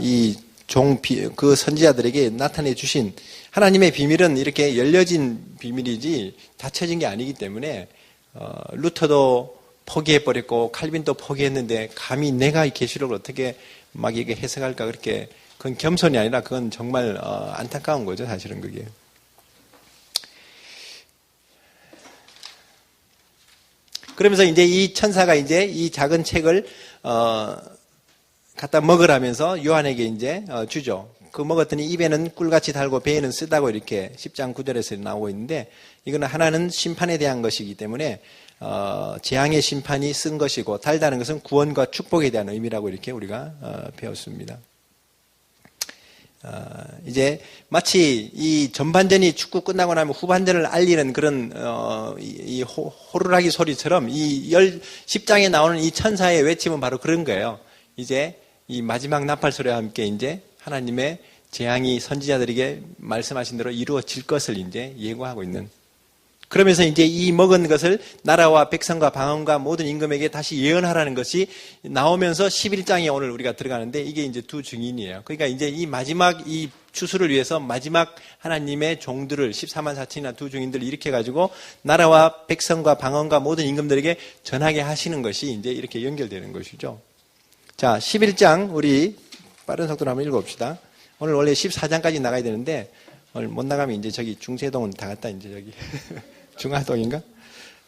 그 선지자들에게 나타내 주신 하나님의 비밀은 이렇게 열려진 비밀이지 닫혀진 게 아니기 때문에 루터도 포기해버렸고 칼빈도 포기했는데 감히 내가 이 계시록을 어떻게 막 이게 해석할까 그렇게 그건 겸손이 아니라 그건 정말 안타까운 거죠, 사실은 그게. 그러면서 이제 이 천사가 이제 이 작은 책을 갖다 먹으라면서 요한에게 이제 주죠. 그 먹었더니 입에는 꿀같이 달고 배에는 쓰다고 이렇게 10장 9절에서 나오고 있는데 이거는 하나는 심판에 대한 것이기 때문에 재앙의 심판이 쓴 것이고 달다는 것은 구원과 축복에 대한 의미라고 이렇게 우리가 배웠습니다. 이제 마치 이 전반전이 축구 끝나고 나면 후반전을 알리는 그런 이 호루라기 소리처럼 이 10장에 나오는 이 천사의 외침은 바로 그런 거예요. 이제 이 마지막 나팔 소리와 함께 이제 하나님의 재앙이 선지자들에게 말씀하신 대로 이루어질 것을 이제 예고하고 있는. 그러면서 이제 이 먹은 것을 나라와 백성과 방언과 모든 임금에게 다시 예언하라는 것이 나오면서 11장에 오늘 우리가 들어가는데 이게 이제 두 증인이에요. 그러니까 이제 이 마지막 이 추수를 위해서 마지막 하나님의 종들을 14만 4천이나 두 증인들을 일으켜가지고 나라와 백성과 방언과 모든 임금들에게 전하게 하시는 것이 이제 이렇게 연결되는 것이죠. 자, 11장 우리 빠른 속도로 한번 읽어봅시다. 오늘 원래 14장까지 나가야 되는데 오늘 못 나가면 이제 저기 중세동은 다 갔다 이제 저기 중화동인가?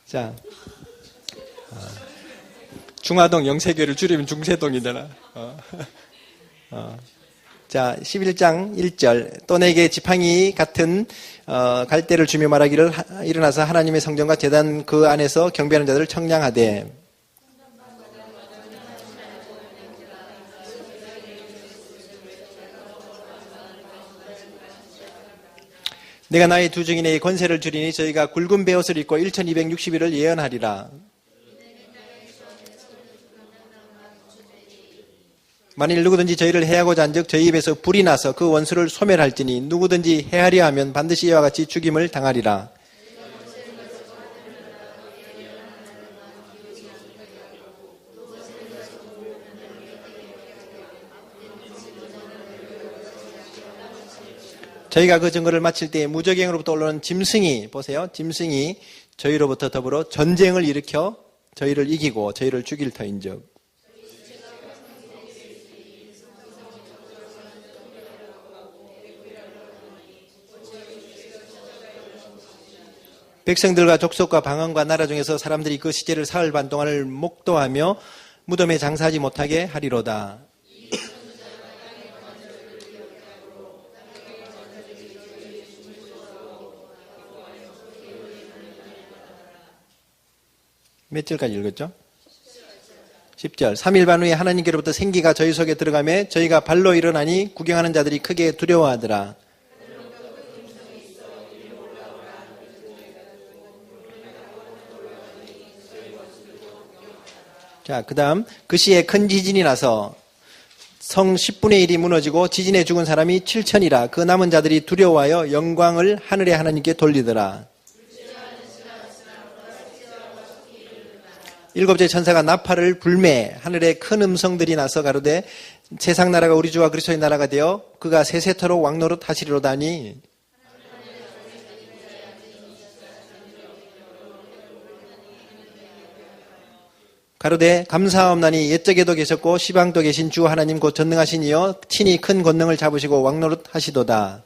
자, 중화동 영세교를 줄이면 중세동이잖아. 자, 11장 1절 또 내게 지팡이 같은 갈대를 주며 말하기를 일어나서 하나님의 성전과 제단 그 안에서 경배하는 자들을 청량하되 내가 나의 두 증인에게 권세를 주리니 저희가 굵은 베옷을 입고 1260일을 예언하리라. 만일 누구든지 저희를 해하고자 한즉 저희 입에서 불이 나서 그 원수를 소멸할지니 누구든지 해하려 하면 반드시 이와 같이 죽임을 당하리라. 저희가 그 증거를 마칠 때 무적행으로부터 올라오는 짐승이 보세요. 짐승이 저희로부터 더불어 전쟁을 일으켜 저희를 이기고 저희를 죽일 터인즉 백성들과 족속과 방언과 나라 중에서 사람들이 그 시제를 사흘 반 동안을 목도하며 무덤에 장사하지 못하게 하리로다. 몇 절까지 읽었죠? 10절. 3일 반 후에 하나님께로부터 생기가 저희 속에 들어가매 저희가 발로 일어나니 구경하는 자들이 크게 두려워하더라. 자, 그 다음 그 시에 큰 지진이 나서 성 10분의 1이 무너지고 지진에 죽은 사람이 7천이라. 그 남은 자들이 두려워하여 영광을 하늘의 하나님께 돌리더라. 일곱째 천사가 나팔을 불매 하늘에 큰 음성들이 나서 가로되 세상 나라가 우리 주와 그리스도의 나라가 되어 그가 세세토록 왕노릇 하시리로다니. 가로되 감사하옵나니 옛적에도 계셨고 시방도 계신 주 하나님 곧 전능하신 이여 친히 큰 권능을 잡으시고 왕노릇 하시도다.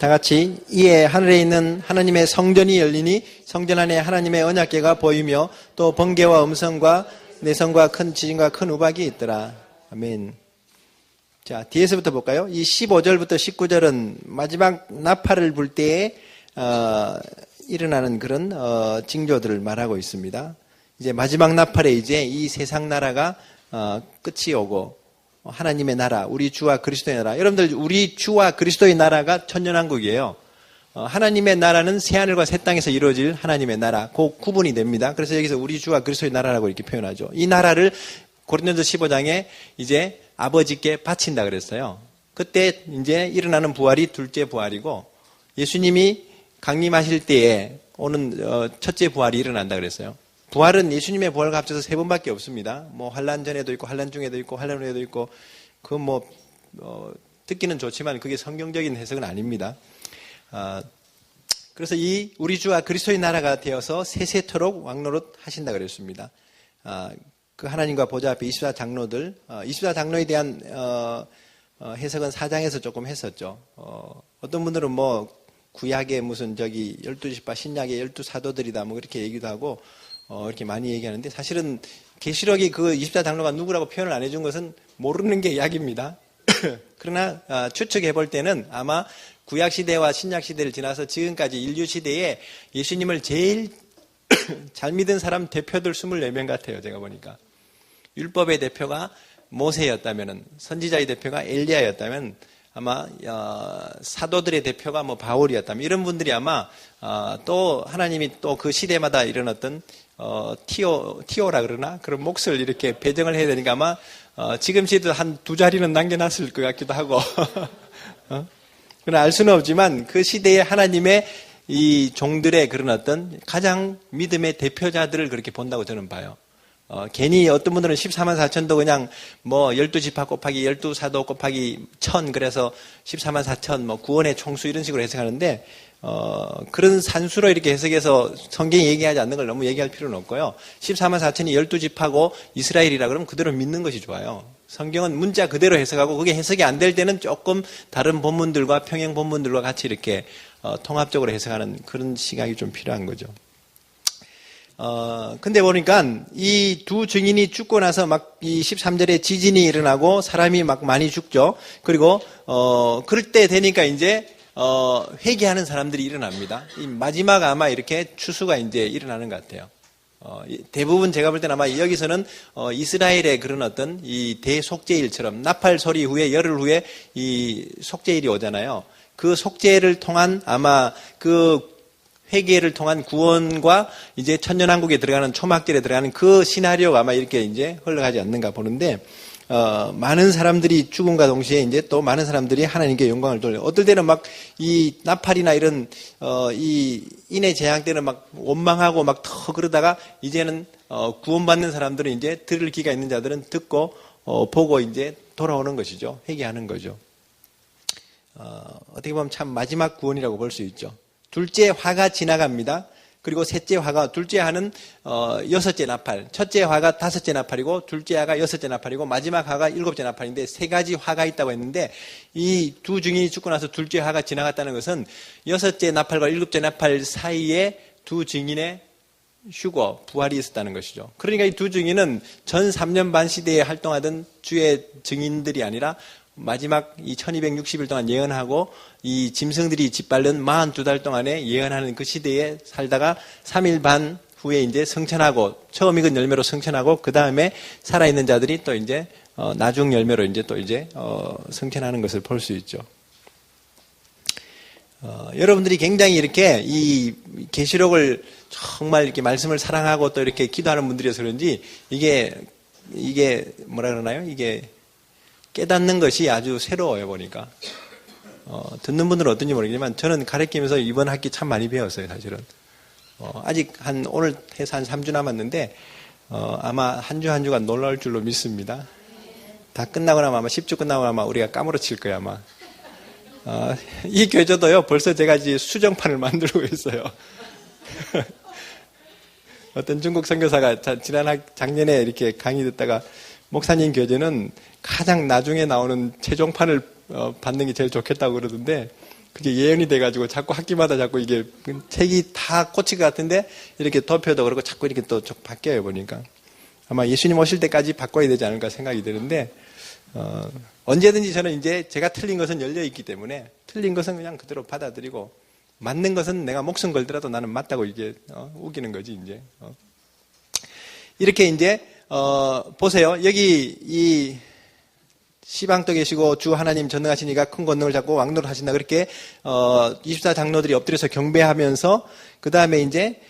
다같이 이에 하늘에 있는 하나님의 성전이 열리니 성전 안에 하나님의 언약궤가 보이며 또 번개와 음성과 내성과 큰 지진과 큰 우박이 있더라. 아멘. 자, 뒤에서부터 볼까요? 이 15절부터 19절은 마지막 나팔을 불 때에 일어나는 그런 징조들을 말하고 있습니다. 이제 마지막 나팔에 이제 이 세상 나라가 끝이 오고 하나님의 나라, 우리 주와 그리스도의 나라. 여러분들, 우리 주와 그리스도의 나라가 천년왕국이에요. 하나님의 나라는 새하늘과 새 땅에서 이루어질 하나님의 나라. 그 구분이 됩니다. 그래서 여기서 우리 주와 그리스도의 나라라고 이렇게 표현하죠. 이 나라를 고린도서 15장에 이제 아버지께 바친다 그랬어요. 그때 이제 일어나는 부활이 둘째 부활이고 예수님이 강림하실 때에 오는 첫째 부활이 일어난다 그랬어요. 부활은 예수님의 부활과 합쳐서 세 번밖에 없습니다. 뭐 환란 전에도 있고 환란 중에도 있고 환란 후에도 있고 그 듣기는 좋지만 그게 성경적인 해석은 아닙니다. 그래서 이 우리 주와 그리스도의 나라가 되어서 세세토록 왕노릇 하신다 그랬습니다. 그 하나님과 보좌 앞에 24장로들 24장로에 대한 해석은 4장에서 조금 했었죠. 어떤 분들은 뭐 구약의 무슨 12지파 신약의 12사도들이다 뭐 그렇게 얘기도 하고 이렇게 많이 얘기하는데 사실은 계시록이 그 24장로가 누구라고 표현을 안 해준 것은 모르는 게 약입니다. 그러나 추측해 볼 때는 아마 구약 시대와 신약 시대를 지나서 지금까지 인류 시대에 예수님을 제일 잘 믿은 사람 대표들 24명 같아요. 제가 보니까 율법의 대표가 모세였다면 선지자의 대표가 엘리야였다면 아마 사도들의 대표가 뭐 바울이었다면 이런 분들이 아마 또 하나님이 또 그 시대마다 일어났던 티오라 그러나 그런 몫을 이렇게 배정을 해야 되니까 아마 지금 시대도 한 두 자리는 남겨놨을 것 같기도 하고 그러나 알 수는 없지만 그 시대에 하나님의 이 종들의 그런 어떤 가장 믿음의 대표자들을 그렇게 본다고 저는 봐요. 괜히 어떤 분들은 14만 4천도 그냥 뭐 12지파 곱하기 12사도 곱하기 1000 그래서 14만 4천 뭐 구원의 총수 이런 식으로 해석하는데 그런 산수로 이렇게 해석해서 성경이 얘기하지 않는 걸 너무 얘기할 필요는 없고요. 14만 4천이 12지파고 이스라엘이라 그러면 그대로 믿는 것이 좋아요. 성경은 문자 그대로 해석하고 그게 해석이 안 될 때는 조금 다른 본문들과 평행 본문들과 같이 이렇게 통합적으로 해석하는 그런 시각이 좀 필요한 거죠. 근데 보니까 이 두 증인이 죽고 나서 막 이 13절에 지진이 일어나고 사람이 막 많이 죽죠. 그리고, 그럴 때 되니까 이제, 회개하는 사람들이 일어납니다. 이 마지막 아마 이렇게 추수가 이제 일어나는 것 같아요. 대부분 제가 볼 때는 아마 여기서는, 이스라엘의 그런 어떤 이 대속죄일처럼 나팔 소리 후에 열흘 후에 이 속죄일이 오잖아요. 그 속죄를 통한 아마 그 회개를 통한 구원과 이제 천년왕국에 들어가는 초막절에 들어가는 그 시나리오가 아마 이렇게 이제 흘러가지 않는가 보는데, 많은 사람들이 죽음과 동시에 이제 또 많은 사람들이 하나님께 영광을 돌려. 어떨 때는 막 이 나팔이나 이런, 이 인의 재앙 때는 막 원망하고 막 더 그러다가 이제는, 구원받는 사람들은 이제 들을 귀가 있는 자들은 듣고, 보고 이제 돌아오는 것이죠. 회개하는 거죠. 어떻게 보면 참 마지막 구원이라고 볼 수 있죠. 둘째 화가 지나갑니다. 그리고 셋째 화가, 둘째 화는 여섯째 나팔, 첫째 화가 다섯째 나팔이고 둘째 화가 여섯째 나팔이고 마지막 화가 일곱째 나팔인데 세 가지 화가 있다고 했는데 이 두 증인이 죽고 나서 둘째 화가 지나갔다는 것은 여섯째 나팔과 일곱째 나팔 사이에 두 증인의 휴거, 부활이 있었다는 것이죠. 그러니까 이 두 증인은 전 3년 반 시대에 활동하던 주의 증인들이 아니라 마지막 이 1260일 동안 예언하고 이 짐승들이 짓밟는 42달 동안에 예언하는 그 시대에 살다가 3일 반 후에 이제 성천하고 처음 익은 열매로 성천하고 그 다음에 살아있는 자들이 또 이제 나중 열매로 이제 또 이제 성천하는 것을 볼 수 있죠. 여러분들이 굉장히 이렇게 이 계시록을 정말 이렇게 말씀을 사랑하고 또 이렇게 기도하는 분들이어서 그런지 이게 뭐라 그러나요? 이게 깨닫는 것이 아주 새로워요, 보니까. 듣는 분들은 어떤지 모르겠지만 저는 가르치면서 이번 학기 참 많이 배웠어요, 사실은. 아직 오늘 해서 한 3주 남았는데, 아마 한 주 한 주가 놀라울 줄로 믿습니다. 다 끝나고 나면 아마 10주 끝나고 나면 우리가 까무러칠 거예요, 아마. 이 교재도요, 벌써 제가 이제 수정판을 만들고 있어요. 어떤 중국 선교사가 작년에 이렇게 강의 듣다가 목사님 교재는 가장 나중에 나오는 최종판을 받는 게 제일 좋겠다고 그러던데 그게 예언이 돼가지고 자꾸 학기마다 자꾸 이게 책이 다 꽂힐 것 같은데 이렇게 덮여도 그러고 자꾸 이렇게 또 바뀌어요 보니까 아마 예수님 오실 때까지 바꿔야 되지 않을까 생각이 드는데 언제든지 저는 이제 제가 틀린 것은 열려 있기 때문에 틀린 것은 그냥 그대로 받아들이고 맞는 것은 내가 목숨 걸더라도 나는 맞다고 이게 우기는 거지 이제 이렇게 이제 보세요 여기 이 시방도 계시고 주 하나님 전능하시니까 큰 권능을 잡고 왕노를 하신다 그렇게 24장로들이 엎드려서 경배하면서 그 다음에 이제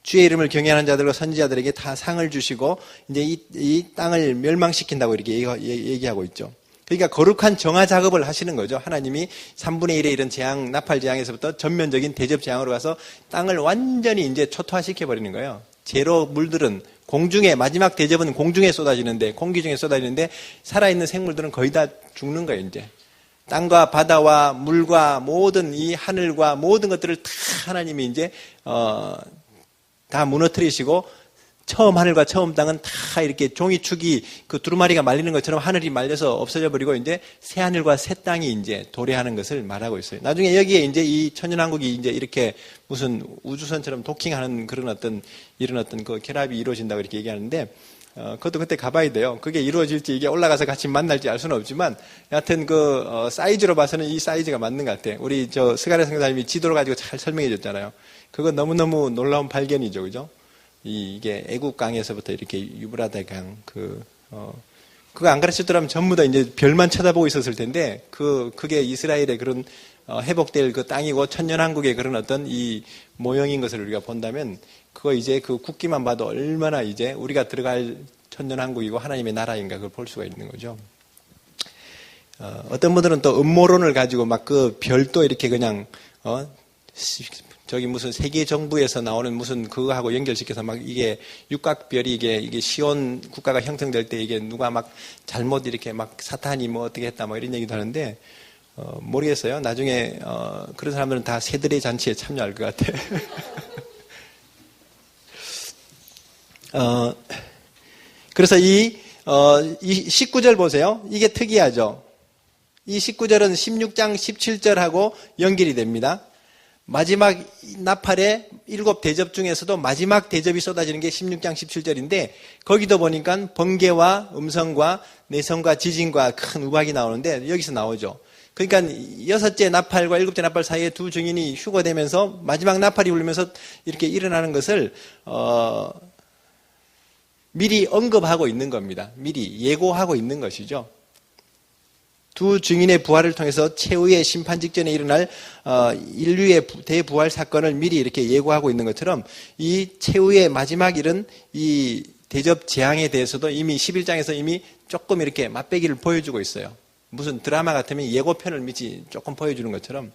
주의 이름을 경외하는 자들과 선지자들에게 다 상을 주시고 이제 이 땅을 멸망시킨다고 이렇게 얘기하고 있죠. 그러니까 거룩한 정화 작업을 하시는 거죠. 하나님이 3분의 1의 이런 재앙, 나팔 재앙에서부터 전면적인 대접 재앙으로 가서 땅을 완전히 이제 초토화시켜 버리는 거예요. 재로 물들은 공중에 마지막 대접은 공중에 쏟아지는데 공기 중에 쏟아지는데 살아있는 생물들은 거의 다 죽는 거예요. 이제 땅과 바다와 물과 모든 이 하늘과 모든 것들을 다 하나님이 이제 다 무너뜨리시고 처음 하늘과 처음 땅은 다 이렇게 종이축이 그 두루마리가 말리는 것처럼 하늘이 말려서 없어져 버리고 이제 새 하늘과 새 땅이 이제 도래하는 것을 말하고 있어요. 나중에 여기에 이제 이 천연왕국이 이제 이렇게 무슨 우주선처럼 도킹하는 그런 이런 어떤 그 결합이 이루어진다고 이렇게 얘기하는데 그것도 그때 가봐야 돼요. 그게 이루어질지 이게 올라가서 같이 만날지 알 수는 없지만 여하튼 사이즈로 봐서는 이 사이즈가 맞는 것 같아요. 우리 스가랴 선교사님이 지도를 가지고 잘 설명해 줬잖아요. 그거 너무너무 놀라운 발견이죠. 그죠? 이게 애국강에서부터 이렇게 유브라데 강, 그거 안 가르쳤더라면 전부 다 이제 별만 쳐다보고 있었을 텐데, 그게 이스라엘의 그런, 회복될 그 땅이고 천년왕국의 그런 어떤 이 모형인 것을 우리가 본다면, 그거 이제 그 국기만 봐도 얼마나 이제 우리가 들어갈 천년왕국이고 하나님의 나라인가 그걸 볼 수가 있는 거죠. 어떤 분들은 또 음모론을 가지고 막 그 별도 이렇게 그냥, 저기 무슨 세계 정부에서 나오는 무슨 그거하고 연결시켜서 막 이게 육각별이 이게 시온 국가가 형성될 때 이게 누가 막 잘못 이렇게 막 사탄이 뭐 어떻게 했다 뭐 이런 얘기도 하는데 모르겠어요. 나중에 그런 사람들은 다 새들의 잔치에 참여할 것 같아. 그래서 이 19절 보세요. 이게 특이하죠. 이 19절은 16장 17절하고 연결이 됩니다. 마지막 나팔의 7 대접 중에서도 마지막 대접이 쏟아지는 게 16장 17절인데 거기도 보니까 번개와 음성과 내성과 지진과 큰 우박이 나오는데 여기서 나오죠. 그러니까 6째 나팔과 7째 나팔 사이에 두 증인이 휴거되면서 마지막 나팔이 울리면서 이렇게 일어나는 것을 미리 언급하고 있는 겁니다. 미리 예고하고 있는 것이죠. 두 증인의 부활을 통해서 최후의 심판 직전에 일어날 인류의 대부활 사건을 미리 이렇게 예고하고 있는 것처럼 이 최후의 마지막 일은 이 대접 재앙에 대해서도 이미 11장에서 이미 조금 이렇게 맛배기를 보여주고 있어요. 무슨 드라마 같으면 예고편을 미리 조금 보여주는 것처럼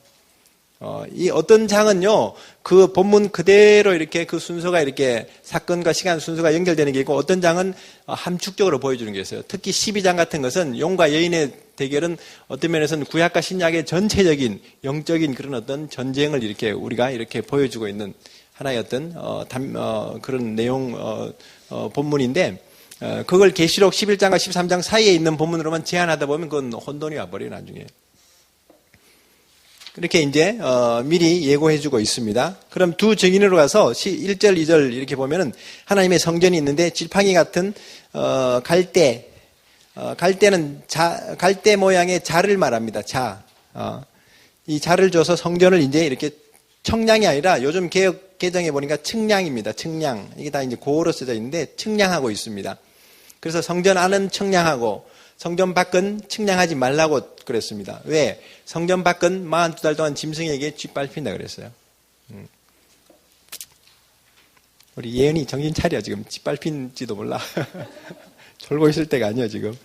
이 어떤 장은요, 그 본문 그대로 이렇게 그 순서가 이렇게 사건과 시간 순서가 연결되는 게 있고 어떤 장은 함축적으로 보여주는 게 있어요. 특히 12장 같은 것은 용과 여인의 대결은 어떤 면에서는 구약과 신약의 전체적인 영적인 그런 어떤 전쟁을 이렇게 우리가 이렇게 보여주고 있는 하나의 어떤 그런 내용 본문인데 그걸 계시록 11장과 13장 사이에 있는 본문으로만 제한하다 보면 그건 혼돈이 와버려요 나중에. 그렇게 이제 미리 예고해주고 있습니다. 그럼 두 증인으로 가서 1절, 2절 이렇게 보면은 하나님의 성전이 있는데 지팡이 같은 갈대는 갈대 모양의 자를 말합니다. 이 자를 줘서 성전을 이제 이렇게 청량이 아니라 요즘 개혁 개정해 보니까 측량입니다. 측량. 이게 다 이제 고어로 써져 있는데 측량하고 있습니다. 그래서 성전 안은 측량하고 성전 밖은 측량하지 말라고 그랬습니다. 왜? 성전 밖은 42달 동안 짐승에게 쥐밟힌다 그랬어요. 우리 예은이 정신 차려. 지금 쥐밟힌지도 몰라. 졸고 있을 때가 아니야 지금.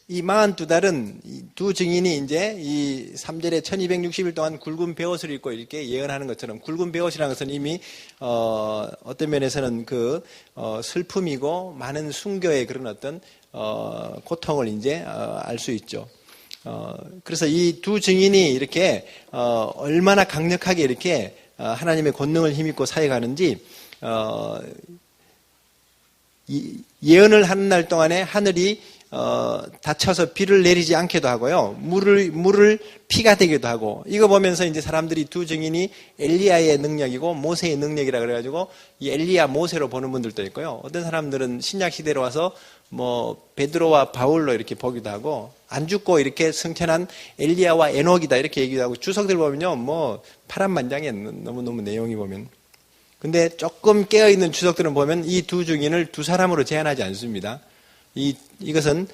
이 42달은 두 증인이 이제 이 3절에 1260일 동안 굵은 베옷을 입고 이렇게 예언하는 것처럼, 굵은 베옷이라는 것은 이미 어떤 면에서는 슬픔이고 많은 순교의 그런 어떤 고통을 이제 알 수 있죠. 그래서 이 두 증인이 이렇게 얼마나 강력하게 이렇게 하나님의 권능을 힘입고 사역하는지 예언을 하는 날 동안에 하늘이 닫혀서 비를 내리지 않게도 하고요. 물을 피가 되기도 하고, 이거 보면서 이제 사람들이 두 증인이 엘리야의 능력이고 모세의 능력이라 그래가지고 이 엘리야 모세로 보는 분들도 있고요. 어떤 사람들은 신약 시대로 와서 베드로와 바울로 이렇게 보기도 하고, 안 죽고 이렇게 승천한 엘리야와 에녹이다 이렇게 얘기도 하고, 주석들 보면요 파란만장해. 너무너무 내용이 보면. 근데 조금 깨어있는 주석들은 보면 이 두 증인을 두 사람으로 제한하지 않습니다. 이것은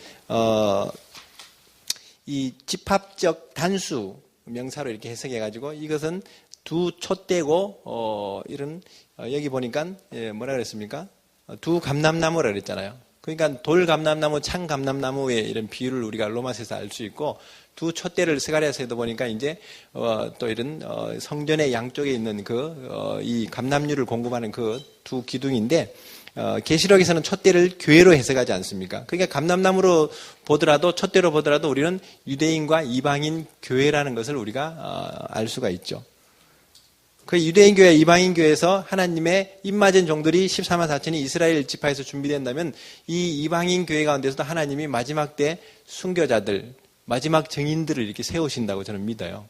이 집합적 단수 명사로 이렇게 해석해가지고, 이것은 두 촛대고 이런 여기 보니까 뭐라 그랬습니까? 두 감람나무라 그랬잖아요. 그러니까 돌 감람나무, 창 감람나무의 이런 비유를 우리가 로마서에서 알 수 있고, 두 촛대를 스가랴서에도 보니까 이제 또 이런 성전의 양쪽에 있는 이 감람류를 공급하는 그 두 기둥인데, 계시록에서는 촛대를 교회로 해석하지 않습니까? 그러니까 감람나무로 보더라도, 촛대로 보더라도 우리는 유대인과 이방인 교회라는 것을 우리가 알 수가 있죠. 그 유대인 교회, 이방인 교회에서 하나님의 입맞은 종들이 14만 4천이 이스라엘 지파에서 준비된다면, 이 이방인 교회 가운데서도 하나님이 마지막 때 순교자들, 마지막 증인들을 이렇게 세우신다고 저는 믿어요.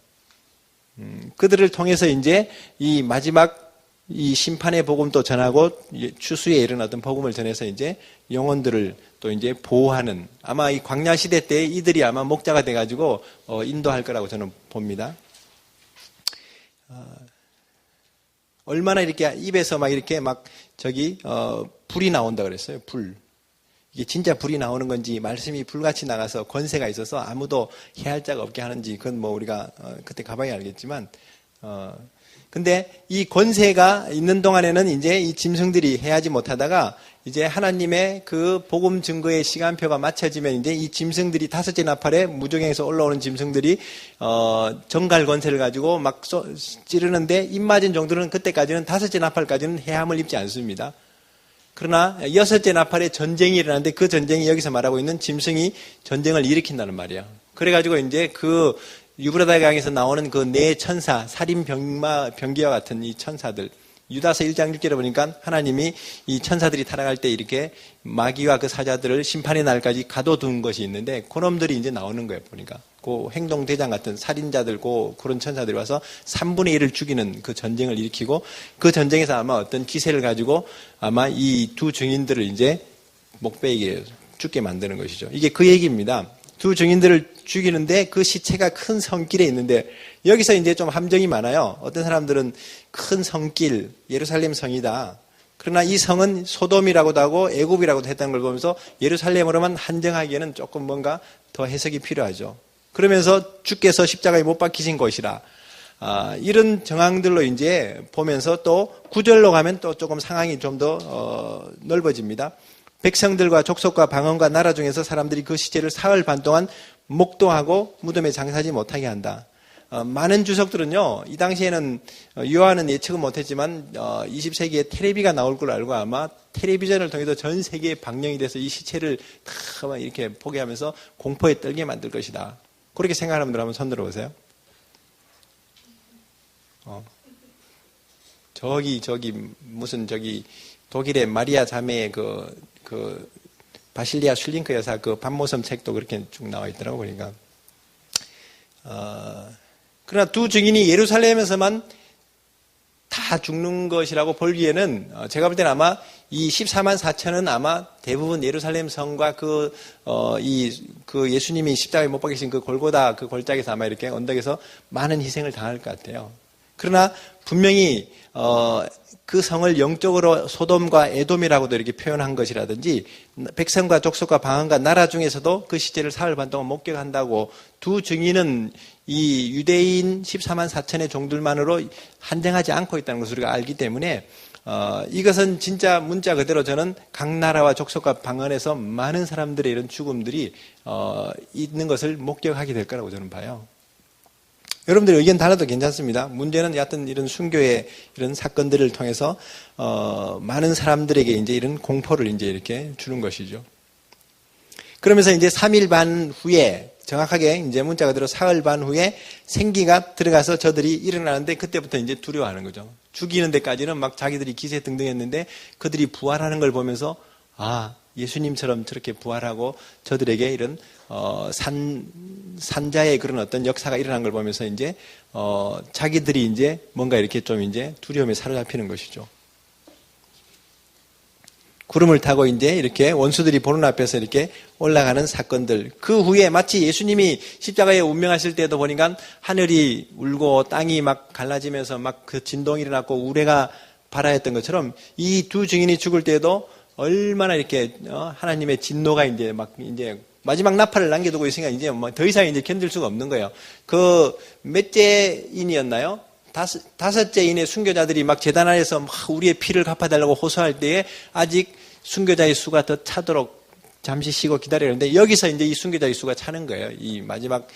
그들을 통해서 이제 이 마지막 이 심판의 복음도 전하고 추수에 이르는 복음을 전해서 이제 영혼들을 또 이제 보호하는, 아마 이 광야 시대 때 이들이 아마 목자가 돼가지고 인도할 거라고 저는 봅니다. 얼마나 이렇게 입에서 막 이렇게 불이 나온다 그랬어요. 불. 이게 진짜 불이 나오는 건지 말씀이 불같이 나가서 권세가 있어서 아무도 해할 자가 없게 하는지, 그건 우리가 그때 가봐야 알겠지만, 근데 이 권세가 있는 동안에는 이제 이 짐승들이 해하지 못하다가 이제 하나님의 그 복음 증거의 시간표가 맞춰지면 이제 이 짐승들이 다섯째 나팔에 무정에서 올라오는 짐승들이 정갈 권세를 가지고 막 찌르는데, 입맞은 종들은 그때까지는 다섯째 나팔까지는 해함을 입지 않습니다. 그러나 여섯째 나팔에 전쟁이 일어나는데, 그 전쟁이 여기서 말하고 있는 짐승이 전쟁을 일으킨다는 말이에요. 그래가지고 이제 유브라다 강에서 나오는 그 네 천사, 살인 병기와 같은 이 천사들, 유다서 1장 6절에 보니까 하나님이 이 천사들이 타락할 때 이렇게 마귀와 그 사자들을 심판의 날까지 가둬둔 것이 있는데, 그놈들이 이제 나오는 거예요. 보니까 그 행동대장 같은 살인자들, 그런 천사들이 와서 3분의 1을 죽이는 그 전쟁을 일으키고, 그 전쟁에서 아마 어떤 기세를 가지고 아마 이 두 증인들을 이제 목베이게 죽게 만드는 것이죠. 이게 그 얘기입니다. 두 증인들을 죽이는데 그 시체가 큰 성길에 있는데, 여기서 이제 좀 함정이 많아요. 어떤 사람들은 큰 성길, 예루살렘 성이다. 그러나 이 성은 소돔이라고도 하고 애굽이라고도 했다는 걸 보면서 예루살렘으로만 한정하기에는 조금 뭔가 더 해석이 필요하죠. 그러면서 주께서 십자가에 못 박히신 곳이라. 이런 정황들로 이제 보면서 또 9절로 가면 또 조금 상황이 좀 더 넓어집니다. 백성들과 족속과 방언과 나라 중에서 사람들이 그 시체를 사흘 반 동안 목도하고 무덤에 장사하지 못하게 한다. 많은 주석들은요, 이 당시에는 요한은 예측은 못했지만 20세기에 텔레비가 나올 걸 알고 아마 텔레비전을 통해서 전 세계에 방영이 돼서 이 시체를 다 이렇게 포개하면서 공포에 떨게 만들 것이다. 그렇게 생각하는 분들 한번 손 들어보세요. 무슨 독일의 마리아 자매의 바실리아 슐링크 여사 그 밤모섬 책도 그렇게 쭉 나와 있더라고. 그러니까 그러나 두 증인이 예루살렘에서만 다 죽는 것이라고 보기에는 제가 볼 때는 아마 이 14만 4천은 아마 대부분 예루살렘 성과 그 예수님이 십자가에 못 박히신 그 골고다 그 골짜기에서 아마 이렇게 언덕에서 많은 희생을 당할 것 같아요. 그러나 분명히 그 성을 영적으로 소돔과 에돔이라고도 이렇게 표현한 것이라든지 백성과 족속과 방언과 나라 중에서도 그 시제를 사흘 반 동안 목격한다고 두 증인은 이 유대인 14만 4천의 종들만으로 한정하지 않고 있다는 것을 우리가 알기 때문에 이것은 진짜 문자 그대로 저는 각 나라와 족속과 방언에서 많은 사람들의 이런 죽음들이 있는 것을 목격하게 될 거라고 저는 봐요. 여러분들의 의견 달라도 괜찮습니다. 문제는 여하튼 이런 순교의 이런 사건들을 통해서 많은 사람들에게 이제 이런 공포를 이제 이렇게 주는 것이죠. 그러면서 이제 3일 반 후에 정확하게 이제 문자 그대로 사흘 반 후에 생기가 들어가서 저들이 일어나는데 그때부터 이제 두려워하는 거죠. 죽이는 데까지는 막 자기들이 기세등등했는데 그들이 부활하는 걸 보면서 예수님처럼 저렇게 부활하고 저들에게 이런 산자의 그런 어떤 역사가 일어난 걸 보면서 이제 자기들이 이제 뭔가 이렇게 좀 이제 두려움에 사로잡히는 것이죠. 구름을 타고 이제 이렇게 원수들이 보는 앞에서 이렇게 올라가는 사건들. 그 후에 마치 예수님이 십자가에 운명하실 때도 보니까 하늘이 울고 땅이 막 갈라지면서 막 그 진동이 일어났고 우레가 발하였던 것처럼 이 두 증인이 죽을 때도 얼마나 이렇게 하나님의 진노가 이제 막 이제 마지막 나팔을 남겨두고 있으니까 이제 뭐 더 이상 이제 견딜 수가 없는 거예요. 그 몇째 인이었나요? 다섯째 인의 순교자들이 막 제단 안에서 막 우리의 피를 갚아달라고 호소할 때에 아직 순교자의 수가 더 차도록 잠시 쉬고 기다리는데 여기서 이제 이 순교자의 수가 차는 거예요. 이 마지막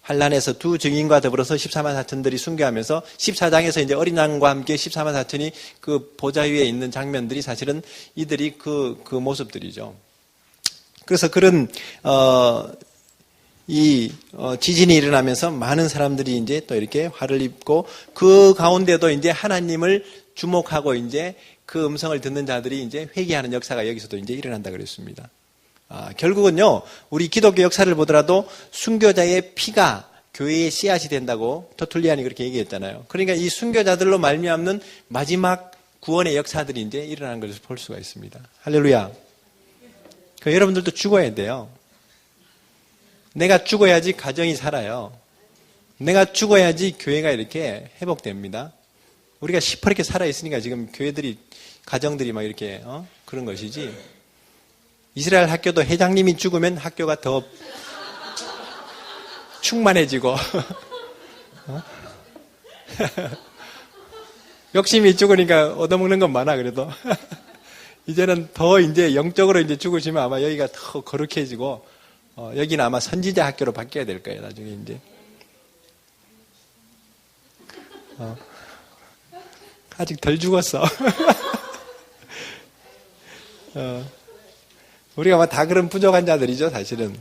환란에서 두 증인과 더불어서 14만 4천들이 순교하면서 14장에서 이제 어린 양과 함께 14만 4천이 그 보좌 위에 있는 장면들이 사실은 이들이 그 모습들이죠. 그래서 그런 지진이 일어나면서 많은 사람들이 이제 또 이렇게 화를 입고 그 가운데도 이제 하나님을 주목하고 이제 그 음성을 듣는 자들이 이제 회개하는 역사가 여기서도 이제 일어난다 그랬습니다. 결국은요, 우리 기독교 역사를 보더라도 순교자의 피가 교회의 씨앗이 된다고 터툴리안이 그렇게 얘기했잖아요. 그러니까 이 순교자들로 말미암는 마지막 구원의 역사들이 이제 일어나는 것을 볼 수가 있습니다. 할렐루야. 여러분들도 죽어야 돼요. 내가 죽어야지 가정이 살아요. 내가 죽어야지 교회가 이렇게 회복됩니다. 우리가 시퍼렇게 살아있으니까 지금 교회들이, 가정들이 막 이렇게, 그런 것이지. 이스라엘 학교도 회장님이 죽으면 학교가 더 충만해지고, 욕심이 죽으니까 얻어먹는 건 많아, 그래도. 이제는 더 이제 영적으로 이제 죽으시면 아마 여기가 더 거룩해지고, 여기는 아마 선지자 학교로 바뀌어야 될 거예요, 나중에 이제. 아직 덜 죽었어. 우리가 아마 다 그런 부족한 자들이죠, 사실은.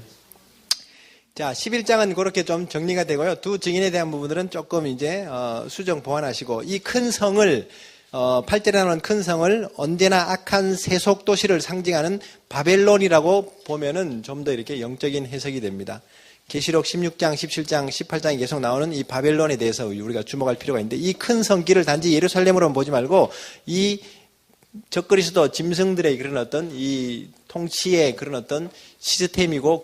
자, 11장은 그렇게 좀 정리가 되고요. 두 증인에 대한 부분들은 조금 이제, 수정 보완하시고, 이 큰 성을, 8절에 나오는 큰 성을 언제나 악한 세속 도시를 상징하는 바벨론이라고 보면은 좀 더 이렇게 영적인 해석이 됩니다. 계시록 16장, 17장, 18장이 계속 나오는 이 바벨론에 대해서 우리가 주목할 필요가 있는데 이 큰 성길을 단지 예루살렘으로만 보지 말고 이 적그리스도 짐승들의 그런 어떤 이 통치의 그런 어떤 시스템이고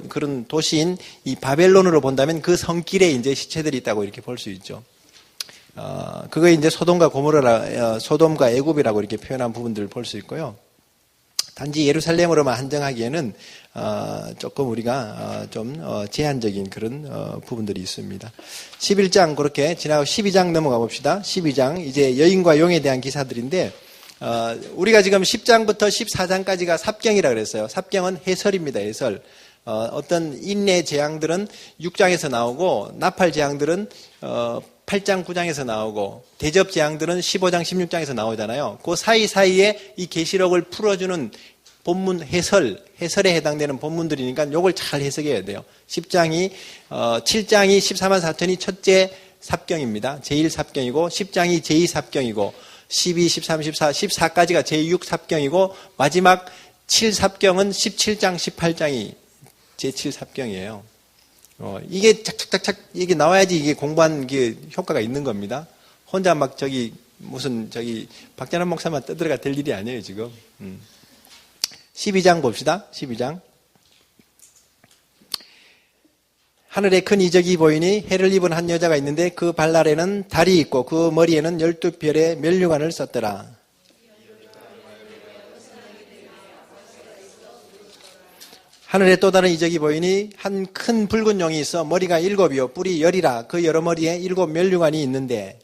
그런 도시인 이 바벨론으로 본다면 그 성길에 이제 시체들이 있다고 이렇게 볼 수 있죠. 그거 이제 소돔과 애굽이라고 이렇게 표현한 부분들을 볼 수 있고요. 단지 예루살렘으로만 한정하기에는 조금 우리가 좀 제한적인 그런 부분들이 있습니다. 11장 그렇게 지나고 12장 넘어가 봅시다. 12장 이제 여인과 용에 대한 기사들인데 우리가 지금 10장부터 14장까지가 삽경이라 그랬어요. 삽경은 해설입니다. 해설. 어떤 인내 재앙들은 6장에서 나오고 나팔 재앙들은 8장, 9장에서 나오고 대접 재앙들은 15장, 16장에서 나오잖아요. 그 사이사이에 이 계시록을 풀어주는 본문 해설에 해당되는 본문들이니까 이걸 잘 해석해야 돼요. 7장이 14만 4천이 첫째 삽경입니다. 제1삽경이고 10장이 제2삽경이고 12, 13, 14, 14까지가 제6삽경이고 마지막 7삽경은 17장, 18장이 제7삽경이에요. 이게 착착착착 이게 나와야지 이게 공부한 게 효과가 있는 겁니다. 혼자 막 무슨 박찬환 목사만 떠들어가 될 일이 아니에요, 지금. 12장 봅시다. 12장. 하늘에 큰 이적이 보이니 해를 입은 한 여자가 있는데 그 발날에는 달이 있고 그 머리에는 12별의 면류관을 썼더라. 하늘에 또 다른 이적이 보이니 한 큰 붉은 용이 있어 머리가 7이요 뿔이 10이라 그 여러 머리에 7 면류관이 있는데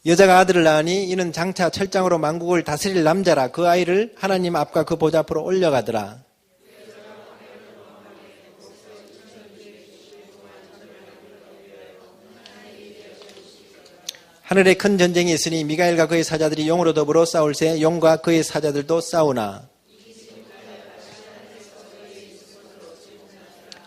여자가 아들을 낳으니 이는 장차 철장으로 만국을 다스릴 남자라 그 아이를 하나님 앞과 그 보좌 앞으로 올려가더라. 하늘에 큰 전쟁이 있으니 미가엘과 그의 사자들이 용으로 더불어 싸울새 용과 그의 사자들도 싸우나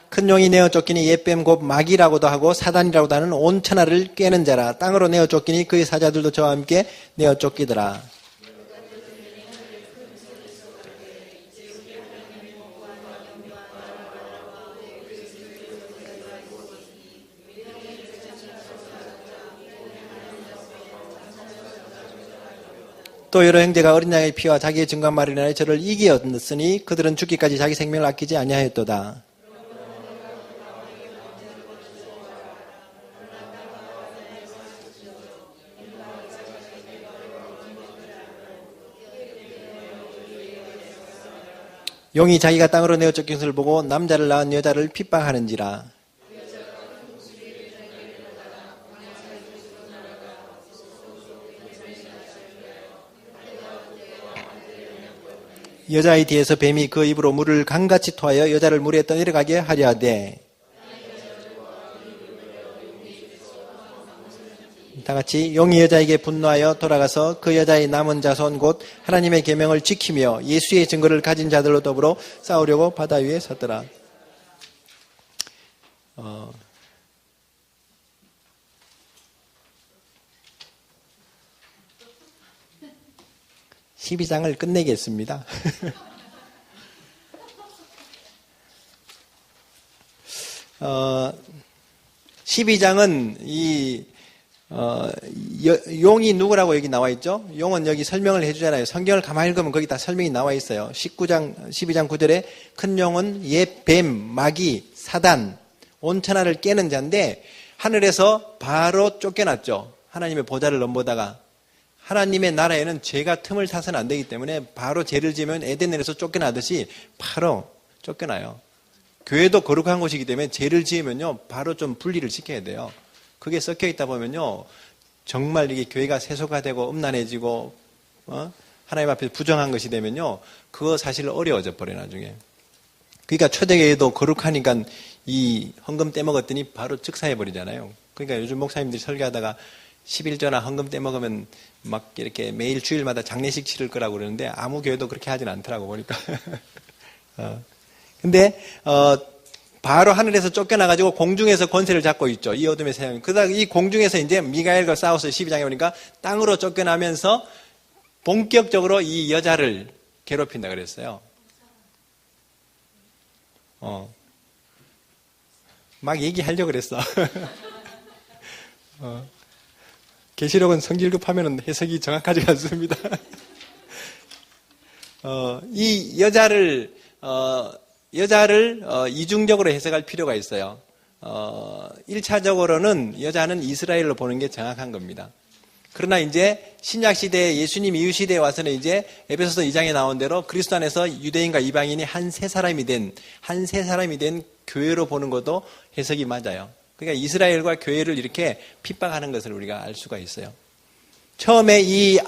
큰 용이 내어 쫓기니 옛뱀 곧 마귀라고도 하고 사단이라고도 하는 온 천하를 꿰는 자라. 땅으로 내어 쫓기니 그의 사자들도 저와 함께 내어 쫓기더라. 또 여러 형제가 어린 양의 피와 자기의 증거말을 인하여 저를 이기었으니 그들은 죽기까지 자기 생명을 아끼지 아니하였도다. 용이 자기가 땅으로 내어 쫓긴 것을 보고 남자를 낳은 여자를 핍박하는지라. 여자의 뒤에서 뱀이 그 입으로 물을 강같이 토하여 여자를 물에 떠내려가게 하려 하되 다같이 용이 여자에게 분노하여 돌아가서 그 여자의 남은 자손 곧 하나님의 계명을 지키며 예수의 증거를 가진 자들로 더불어 싸우려고 바다 위에 섰더라. 12장을 끝내겠습니다. 12장은 용이 누구라고 여기 나와 있죠? 용은 여기 설명을 해주잖아요. 성경을 가만히 읽으면 거기 다 설명이 나와 있어요. 12장 9절에 큰 용은 옛 뱀, 마귀, 사단, 온 천하를 깨는 자인데 하늘에서 바로 쫓겨났죠. 하나님의 보좌를 넘보다가. 하나님의 나라에는 죄가 틈을 타서는 안 되기 때문에 바로 죄를 지으면 에덴에서 쫓겨나듯이 바로 쫓겨나요. 교회도 거룩한 곳이기 때문에 죄를 지으면요 바로 좀 분리를 시켜야 돼요. 그게 섞여 있다 보면요 정말 이게 교회가 세속화되고 음란해지고 하나님 앞에 부정한 것이 되면요 그거 사실 어려워져 버려 나중에. 그러니까 초대교회도 거룩하니까 이 헌금 떼먹었더니 바로 즉사해 버리잖아요. 그러니까 요즘 목사님들이 설교하다가 11조나 헌금 떼먹으면 막 이렇게 매일 주일마다 장례식 치를 거라고 그러는데 아무 교회도 그렇게 하진 않더라고 보니까. 근데 바로 하늘에서 쫓겨나가지고 공중에서 권세를 잡고 있죠. 이 어둠의 세상. 그러다가 이 공중에서 이제 미가엘과 싸워서 12장에 보니까 땅으로 쫓겨나면서 본격적으로 이 여자를 괴롭힌다 그랬어요. 막 얘기하려고 그랬어. 계시록은 성질급하면 해석이 정확하지 않습니다. 이 여자를 이중적으로 해석할 필요가 있어요. 1차적으로는 여자는 이스라엘로 보는 게 정확한 겁니다. 그러나 이제 신약시대에 예수님 이후 시대에 와서는 이제 에베소서 2장에 나온 대로 그리스도 안에서 유대인과 이방인이 한 세 사람이 된 교회로 보는 것도 해석이 맞아요. 그러니까 이스라엘과 교회를 이렇게 핍박하는 것을 우리가 알 수가 있어요. 처음에 이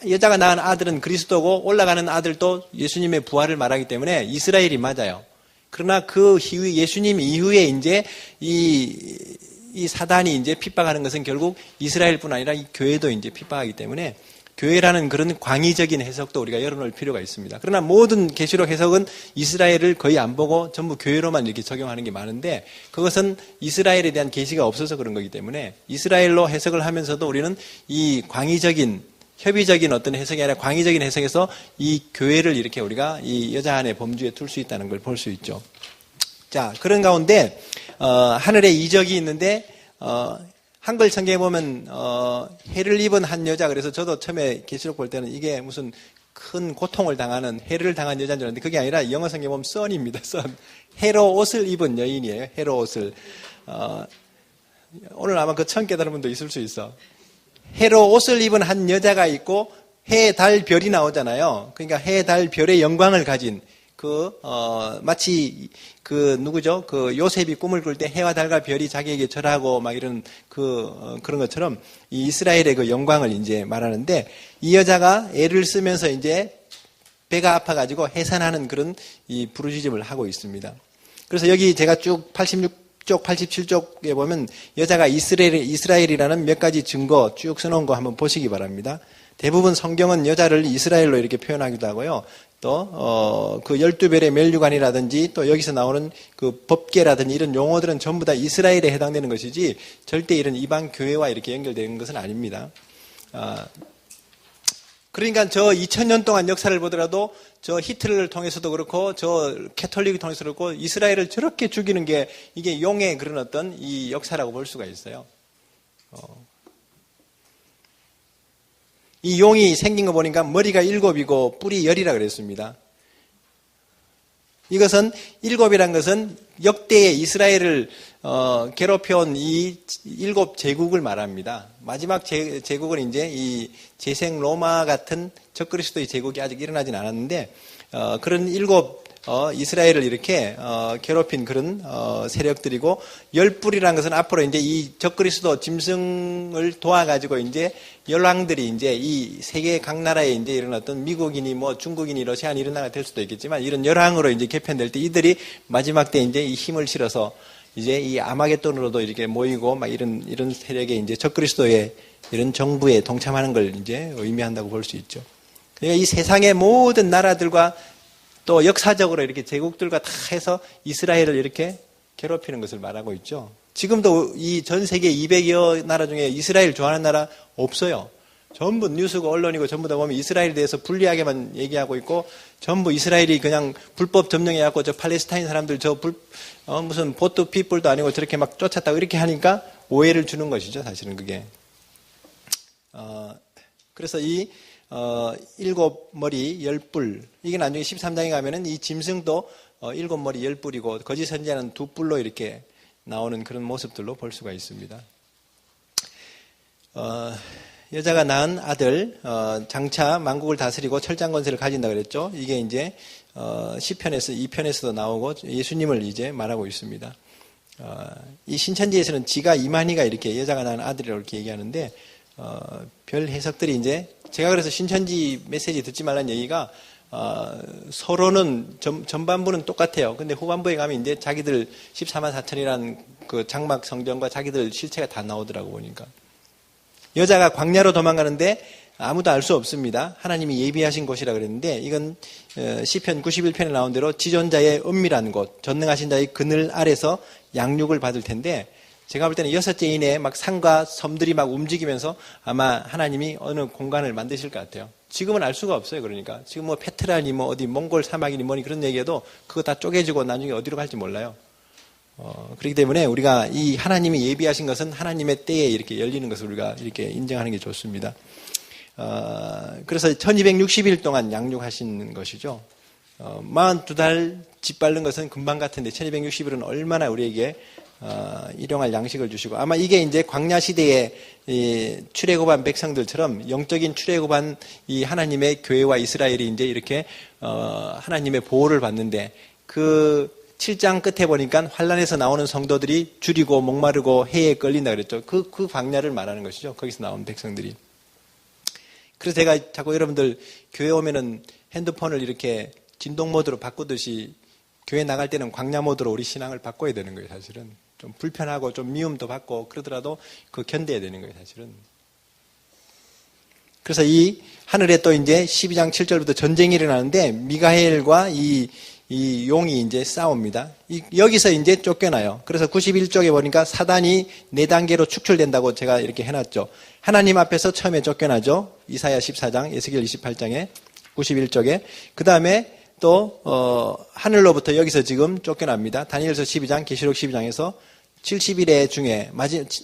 여자가 낳은 아들은 그리스도고 올라가는 아들도 예수님의 부활을 말하기 때문에 이스라엘이 맞아요. 그러나 그 이후 예수님 이후에 이제 이 사단이 이제 핍박하는 것은 결국 이스라엘뿐 아니라 이 교회도 이제 핍박하기 때문에 교회라는 그런 광의적인 해석도 우리가 열어놓을 필요가 있습니다. 그러나 모든 계시록 해석은 이스라엘을 거의 안 보고 전부 교회로만 이렇게 적용하는 게 많은데 그것은 이스라엘에 대한 계시가 없어서 그런 거기 때문에 이스라엘로 해석을 하면서도 우리는 이 광의적인 협의적인 어떤 해석이 아니라 광의적인 해석에서 이 교회를 이렇게 우리가 이 여자 안의 범주에 둘 수 있다는 걸 볼 수 있죠. 자, 그런 가운데 하늘에 이적이 있는데 한글 성경에 보면 해를 입은 한 여자, 그래서 저도 처음에 계시록 볼 때는 이게 무슨 큰 고통을 당하는, 해를 당한 여자인 줄 알았는데 그게 아니라 영어 성경에 보면 선입니다. 선. 해로 옷을 입은 여인이에요. 해로 옷을. 오늘 아마 그 처음 깨달은 분도 있을 수 있어. 해로 옷을 입은 한 여자가 있고 해, 달, 별이 나오잖아요. 그러니까 해, 달, 별의 영광을 가진 마치 누구죠? 요셉이 꿈을 꿀 때 해와 달과 별이 자기에게 절하고 막 이런 그런 것처럼 이 이스라엘의 그 영광을 이제 말하는데 이 여자가 애를 쓰면서 이제 배가 아파가지고 해산하는 그런 이 부르짖음을 하고 있습니다. 그래서 여기 제가 쭉 86쪽, 87쪽에 보면 여자가 이스라엘이라는 몇 가지 증거 쭉 써놓은 거 한번 보시기 바랍니다. 대부분 성경은 여자를 이스라엘로 이렇게 표현하기도 하고요. 또, 그 12별의 멸류관이라든지 또 여기서 나오는 그 법계라든지 이런 용어들은 전부 다 이스라엘에 해당되는 것이지 절대 이런 이방 교회와 이렇게 연결되는 것은 아닙니다. 그러니까 저 2000년 동안 역사를 보더라도 저 히틀러를 통해서도 그렇고 저 캐톨릭을 통해서도 그렇고 이스라엘을 저렇게 죽이는 게 이게 용의 그런 어떤 이 역사라고 볼 수가 있어요. 이 용이 생긴 거 보니까 머리가 7이고 뿔이 10이라 그랬습니다. 이것은 7이란 것은 역대의 이스라엘을 괴롭혀온 이 7제국을 말합니다. 마지막 제국은 이제 이 재생 로마 같은 적그리스도의 제국이 아직 일어나진 않았는데 그런 7 이스라엘을 이렇게 괴롭힌 그런 세력들이고 10뿔이라는 것은 앞으로 이제 이 적그리스도 짐승을 도와가지고 이제 열왕들이 이제 이 세계 각 나라에 이제 이런 어떤 미국이니 뭐 중국이니 러시아니 이런 나라가 될 수도 있겠지만 이런 열왕으로 이제 개편될 때 이들이 마지막 때 이제 이 힘을 실어서 이제 이 아마겟돈으로도 이렇게 모이고 막 이런 세력의 이제 적그리스도의 이런 정부에 동참하는 걸 이제 의미한다고 볼 수 있죠. 그러니까 이 세상의 모든 나라들과 또 역사적으로 이렇게 제국들과 다 해서 이스라엘을 이렇게 괴롭히는 것을 말하고 있죠. 지금도 이 전 세계 200여 나라 중에 이스라엘 좋아하는 나라 없어요. 전부 뉴스고 언론이고 전부 다 보면 이스라엘에 대해서 불리하게만 얘기하고 있고 전부 이스라엘이 그냥 불법 점령해갖고 저 팔레스타인 사람들 무슨 보트 피플도 아니고 저렇게 막 쫓았다고 이렇게 하니까 오해를 주는 것이죠. 사실은 그게. 그래서 이 7머리 10뿔 이게 나중에 13장에 가면은 이 짐승도 7머리 10뿔이고 거짓 선지자는 2뿔로 이렇게 나오는 그런 모습들로 볼 수가 있습니다. 여자가 낳은 아들 장차 만국을 다스리고 철장 권세를 가진다 그랬죠. 이게 이제 시편에서 2편에서도 나오고 예수님을 이제 말하고 있습니다. 이 신천지에서는 지가 이만희가 이렇게 여자가 낳은 아들이라고 이렇게 얘기하는데 별 해석들이 이제 제가 그래서 신천지 메시지 듣지 말라는 얘기가 서로는 전반부는 똑같아요. 근데 후반부에 가면 이제 자기들 14만 4천이라는 그 장막 성전과 자기들 실체가 다 나오더라고 보니까. 여자가 광야로 도망가는데 아무도 알 수 없습니다. 하나님이 예비하신 곳이라 그랬는데 이건 시편 91편에 나온 대로 지존자의 은밀한 곳, 전능하신 자의 그늘 아래서 양육을 받을 텐데 제가 볼 때는 6째 인에 막 산과 섬들이 막 움직이면서 아마 하나님이 어느 공간을 만드실 것 같아요. 지금은 알 수가 없어요. 그러니까 지금 뭐 페트라니 뭐 어디 몽골 사막이니 뭐니 그런 얘기해도 그거 다 쪼개지고 나중에 어디로 갈지 몰라요. 그렇기 때문에 우리가 이 하나님이 예비하신 것은 하나님의 때에 이렇게 열리는 것을 우리가 이렇게 인정하는 게 좋습니다. 그래서 1260일 동안 양육하신 것이죠. 42달 짓밟는 것은 금방 같은데 1260일은 얼마나 우리에게 일용할 양식을 주시고 아마 이게 이제 광야 시대의 출애굽한 백성들처럼 영적인 출애굽한 이 하나님의 교회와 이스라엘이 이제 이렇게 하나님의 보호를 받는데 그 7장 끝에 보니까 환란에서 나오는 성도들이 줄이고 목마르고 해에 끌린다 그랬죠. 그 광야를 말하는 것이죠. 거기서 나온 백성들이. 그래서 제가 자꾸 여러분들 교회 오면은 핸드폰을 이렇게 진동 모드로 바꾸듯이 교회 나갈 때는 광야 모드로 우리 신앙을 바꿔야 되는 거예요, 사실은. 좀 불편하고 좀 미움도 받고 그러더라도 그 견뎌야 되는 거예요, 사실은. 그래서 이 하늘에 또 이제 12장 7절부터 전쟁이 일어나는데 미가엘과 이 용이 이제 싸웁니다. 여기서 이제 쫓겨나요. 그래서 91쪽에 보니까 사단이 4단계로 축출된다고 제가 이렇게 해놨죠. 하나님 앞에서 처음에 쫓겨나죠. 이사야 14장, 에스겔 28장에 91쪽에 그 다음에 또 하늘로부터 여기서 지금 쫓겨납니다. 다니엘서 12장, 계시록 12장에서 70일의 중에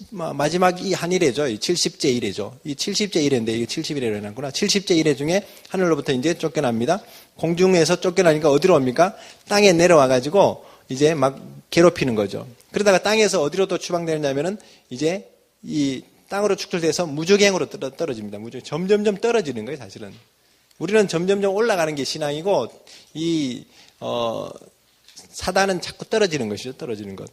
마지막 이 한 일회죠. 이 70제 일회죠. 이 70제 일회인데 이게 70일에 해놨구나. 70제 일회 중에 하늘로부터 이제 쫓겨납니다. 공중에서 쫓겨나니까 어디로 옵니까? 땅에 내려와 가지고 이제 막 괴롭히는 거죠. 그러다가 땅에서 어디로 또 추방되느냐면은 이제 이 땅으로 축출돼서 무저갱으로 떨어집니다. 점점점 떨어지는 거예요, 사실은. 우리는 점점점 올라가는 게 신앙이고 사단은 자꾸 떨어지는 것이죠. 떨어지는 것.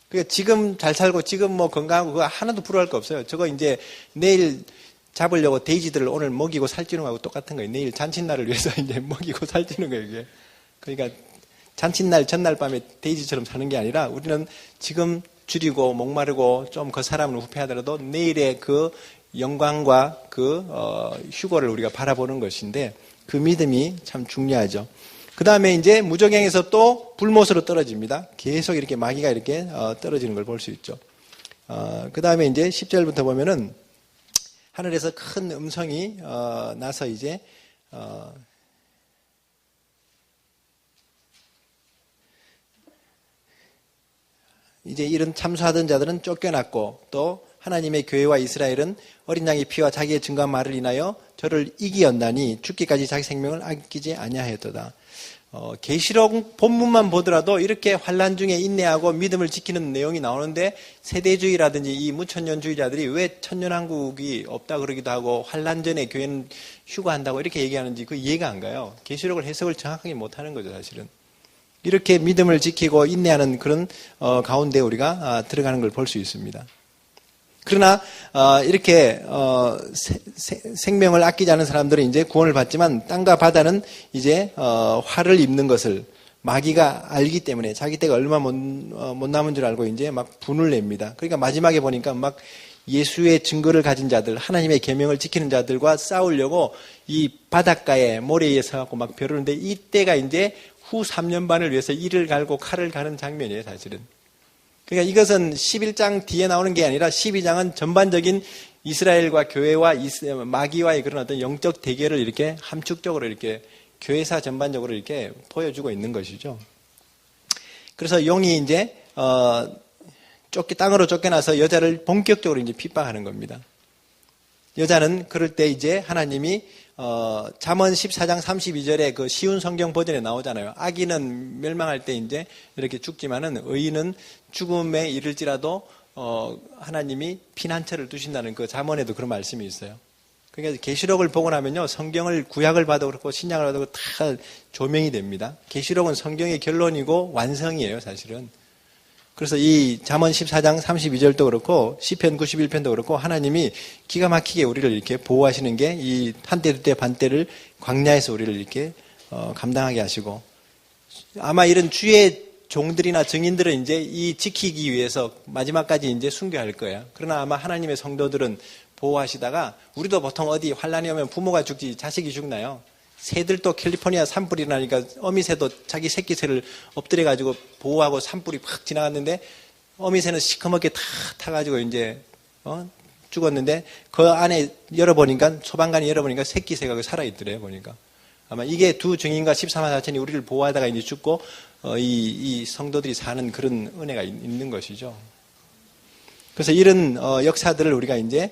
그러니까 지금 잘 살고 지금 뭐 건강하고 그거 하나도 부러워할 거 없어요. 저거 이제 내일 잡으려고 돼지들을 오늘 먹이고 살찌는 거하고 똑같은 거예요. 내일 잔칫날을 위해서 이제 먹이고 살찌는 거예요, 이게. 그러니까 잔칫날 전날 밤에 돼지처럼 사는 게 아니라 우리는 지금 줄이고 목마르고 좀 그 사람을 후패하더라도 내일의 그 영광과 그 휴거를 우리가 바라보는 것인데 그 믿음이 참 중요하죠. 그 다음에 이제 무저갱에서 또 불못으로 떨어집니다. 계속 이렇게 마귀가 이렇게 떨어지는 걸 볼 수 있죠. 그 다음에 이제 10절부터 보면은 하늘에서 큰 음성이 나서 이제 이런 참수하던 자들은 쫓겨났고 또 하나님의 교회와 이스라엘은 어린 양의 피와 자기의 증거한 말을 인하여 저를 이기었나니 죽기까지 자기 생명을 아끼지 아니하였도다. 계시록 본문만 보더라도 이렇게 환난 중에 인내하고 믿음을 지키는 내용이 나오는데 세대주의라든지 이 무천년주의자들이 왜 천년왕국이 없다 그러기도 하고 환난 전에 교회는 휴거한다고 이렇게 얘기하는지 그 이해가 안 가요. 계시록을 해석을 정확하게 못하는 거죠, 사실은. 이렇게 믿음을 지키고 인내하는 그런 가운데 우리가 들어가는 걸 볼 수 있습니다. 그러나 이렇게 생명을 아끼지 않은 사람들은 이제 구원을 받지만 땅과 바다는 이제 화를 입는 것을 마귀가 알기 때문에 자기 때가 얼마 못 남은 줄 알고 이제 막 분을 냅니다. 그러니까 마지막에 보니까 막 예수의 증거를 가진 자들, 하나님의 계명을 지키는 자들과 싸우려고 이 바닷가에 모래에 서갖고 막 벼르는데 이때가 이제 후 3년 반을 위해서 이를 갈고 칼을 가는 장면이에요, 사실은. 그러니까 이것은 11장 뒤에 나오는 게 아니라 12장은 전반적인 이스라엘과 교회와 마귀와의 그런 어떤 영적 대결을 이렇게 함축적으로 이렇게 교회사 전반적으로 이렇게 보여주고 있는 것이죠. 그래서 용이 이제 땅으로 쫓겨나서 여자를 본격적으로 이제 핍박하는 겁니다. 여자는 그럴 때 이제 하나님이 잠언 14장 32절에 그 쉬운 성경 버전에 나오잖아요. 악인은 멸망할 때 이제 이렇게 죽지만은 의인은 죽음에 이를지라도 하나님이 피난처를 두신다는 그 잠언에도 그런 말씀이 있어요. 그러니까 계시록을 보고 나면요, 성경을 구약을 봐도 그렇고 신약을 봐도 그렇고 다 조명이 됩니다. 계시록은 성경의 결론이고 완성이에요, 사실은. 그래서 이 잠언 14장 32절도 그렇고 시편 91편도 그렇고 하나님이 기가 막히게 우리를 이렇게 보호하시는 게 이 한때 두때 반때를 광야에서 우리를 이렇게 감당하게 하시고 아마 이런 주의 종들이나 증인들은 이제 이 지키기 위해서 마지막까지 이제 순교할 거예요. 그러나 아마 하나님의 성도들은 보호하시다가 우리도 보통 어디 환란이 오면 부모가 죽지 자식이 죽나요? 새들도 캘리포니아 산불이 나니까 어미새도 자기 새끼 새를 엎드려 가지고 보호하고 산불이 확 지나갔는데 어미새는 시커멓게 다 타가지고 이제 죽었는데 그 안에 열어보니까 소방관이 열어보니까 새끼 새가 살아있더래요. 보니까 아마 이게 두 증인과 14만 4천이 우리를 보호하다가 이제 죽고 이 성도들이 사는 그런 은혜가 있는 것이죠. 그래서 이런 역사들을 우리가 이제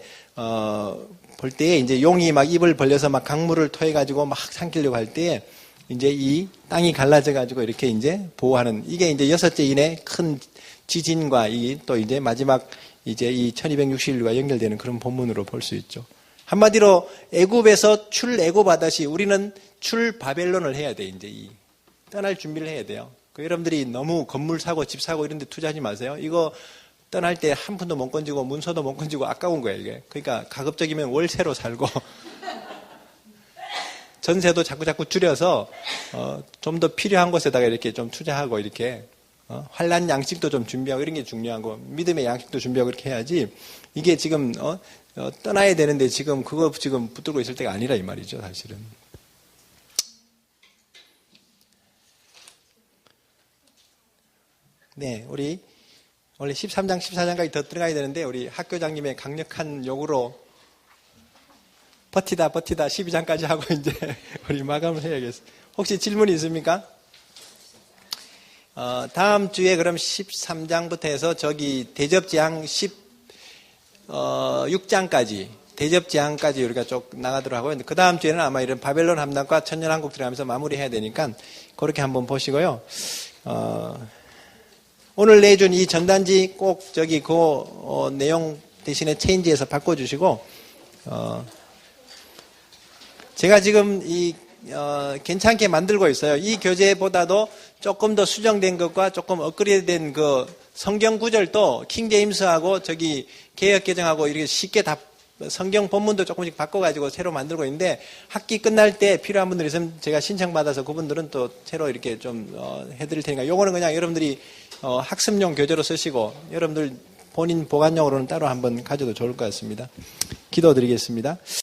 볼 때에 이제 용이 막 입을 벌려서 막 강물을 토해가지고 막 삼키려고 할 때에 이제 이 땅이 갈라져가지고 이렇게 이제 보호하는 이게 이제 여섯째 인의 큰 지진과 이 또 이제 마지막 이제 이 1260일과 연결되는 그런 본문으로 볼 수 있죠. 한마디로 애굽에서 출애굽하듯이 우리는 출바벨론을 해야 돼. 이제 떠날 준비를 해야 돼요. 여러분들이 너무 건물 사고 집 사고 이런 데 투자하지 마세요. 이거 떠날 때 한 푼도 못 건지고 문서도 못 건지고 아까운 거예요, 이게. 그러니까 가급적이면 월세로 살고 전세도 자꾸 줄여서 좀 더 필요한 곳에다가 이렇게 좀 투자하고 이렇게 환난 양식도 좀 준비하고 이런 게 중요하고 믿음의 양식도 준비하고 이렇게 해야지 이게 지금 떠나야 되는데 지금 그거 지금 붙들고 있을 때가 아니라 이 말이죠, 사실은. 네, 우리 원래 13장, 14장까지 더 들어가야 되는데 우리 학교장님의 강력한 요구로 버티다 12장까지 하고 이제 우리 마감을 해야겠어요. 혹시 질문이 있습니까? 다음 주에 그럼 13장부터 해서 저기 대접지향 16장까지 대접지향까지 우리가 쭉 나가도록 하고요. 그 다음 주에는 아마 이런 바벨론 함락과 천년왕국 들어가면서 마무리해야 되니까 그렇게 한번 보시고요. 오늘 내준 이 전단지 꼭 저기 그 내용 대신에 체인지해서 바꿔주시고 제가 지금 괜찮게 만들고 있어요. 이 교재보다도 조금 더 수정된 것과 조금 업그레이드된 그 성경 구절도 킹제임스하고 저기 개역 개정하고 이렇게 쉽게 다 성경 본문도 조금씩 바꿔가지고 새로 만들고 있는데 학기 끝날 때 필요한 분들 있으면 제가 신청받아서 그분들은 또 새로 이렇게 좀 해드릴 테니까 요거는 그냥 여러분들이 학습용 교재로 쓰시고 여러분들 본인 보관용으로는 따로 한번 가져도 좋을 것 같습니다. 기도드리겠습니다.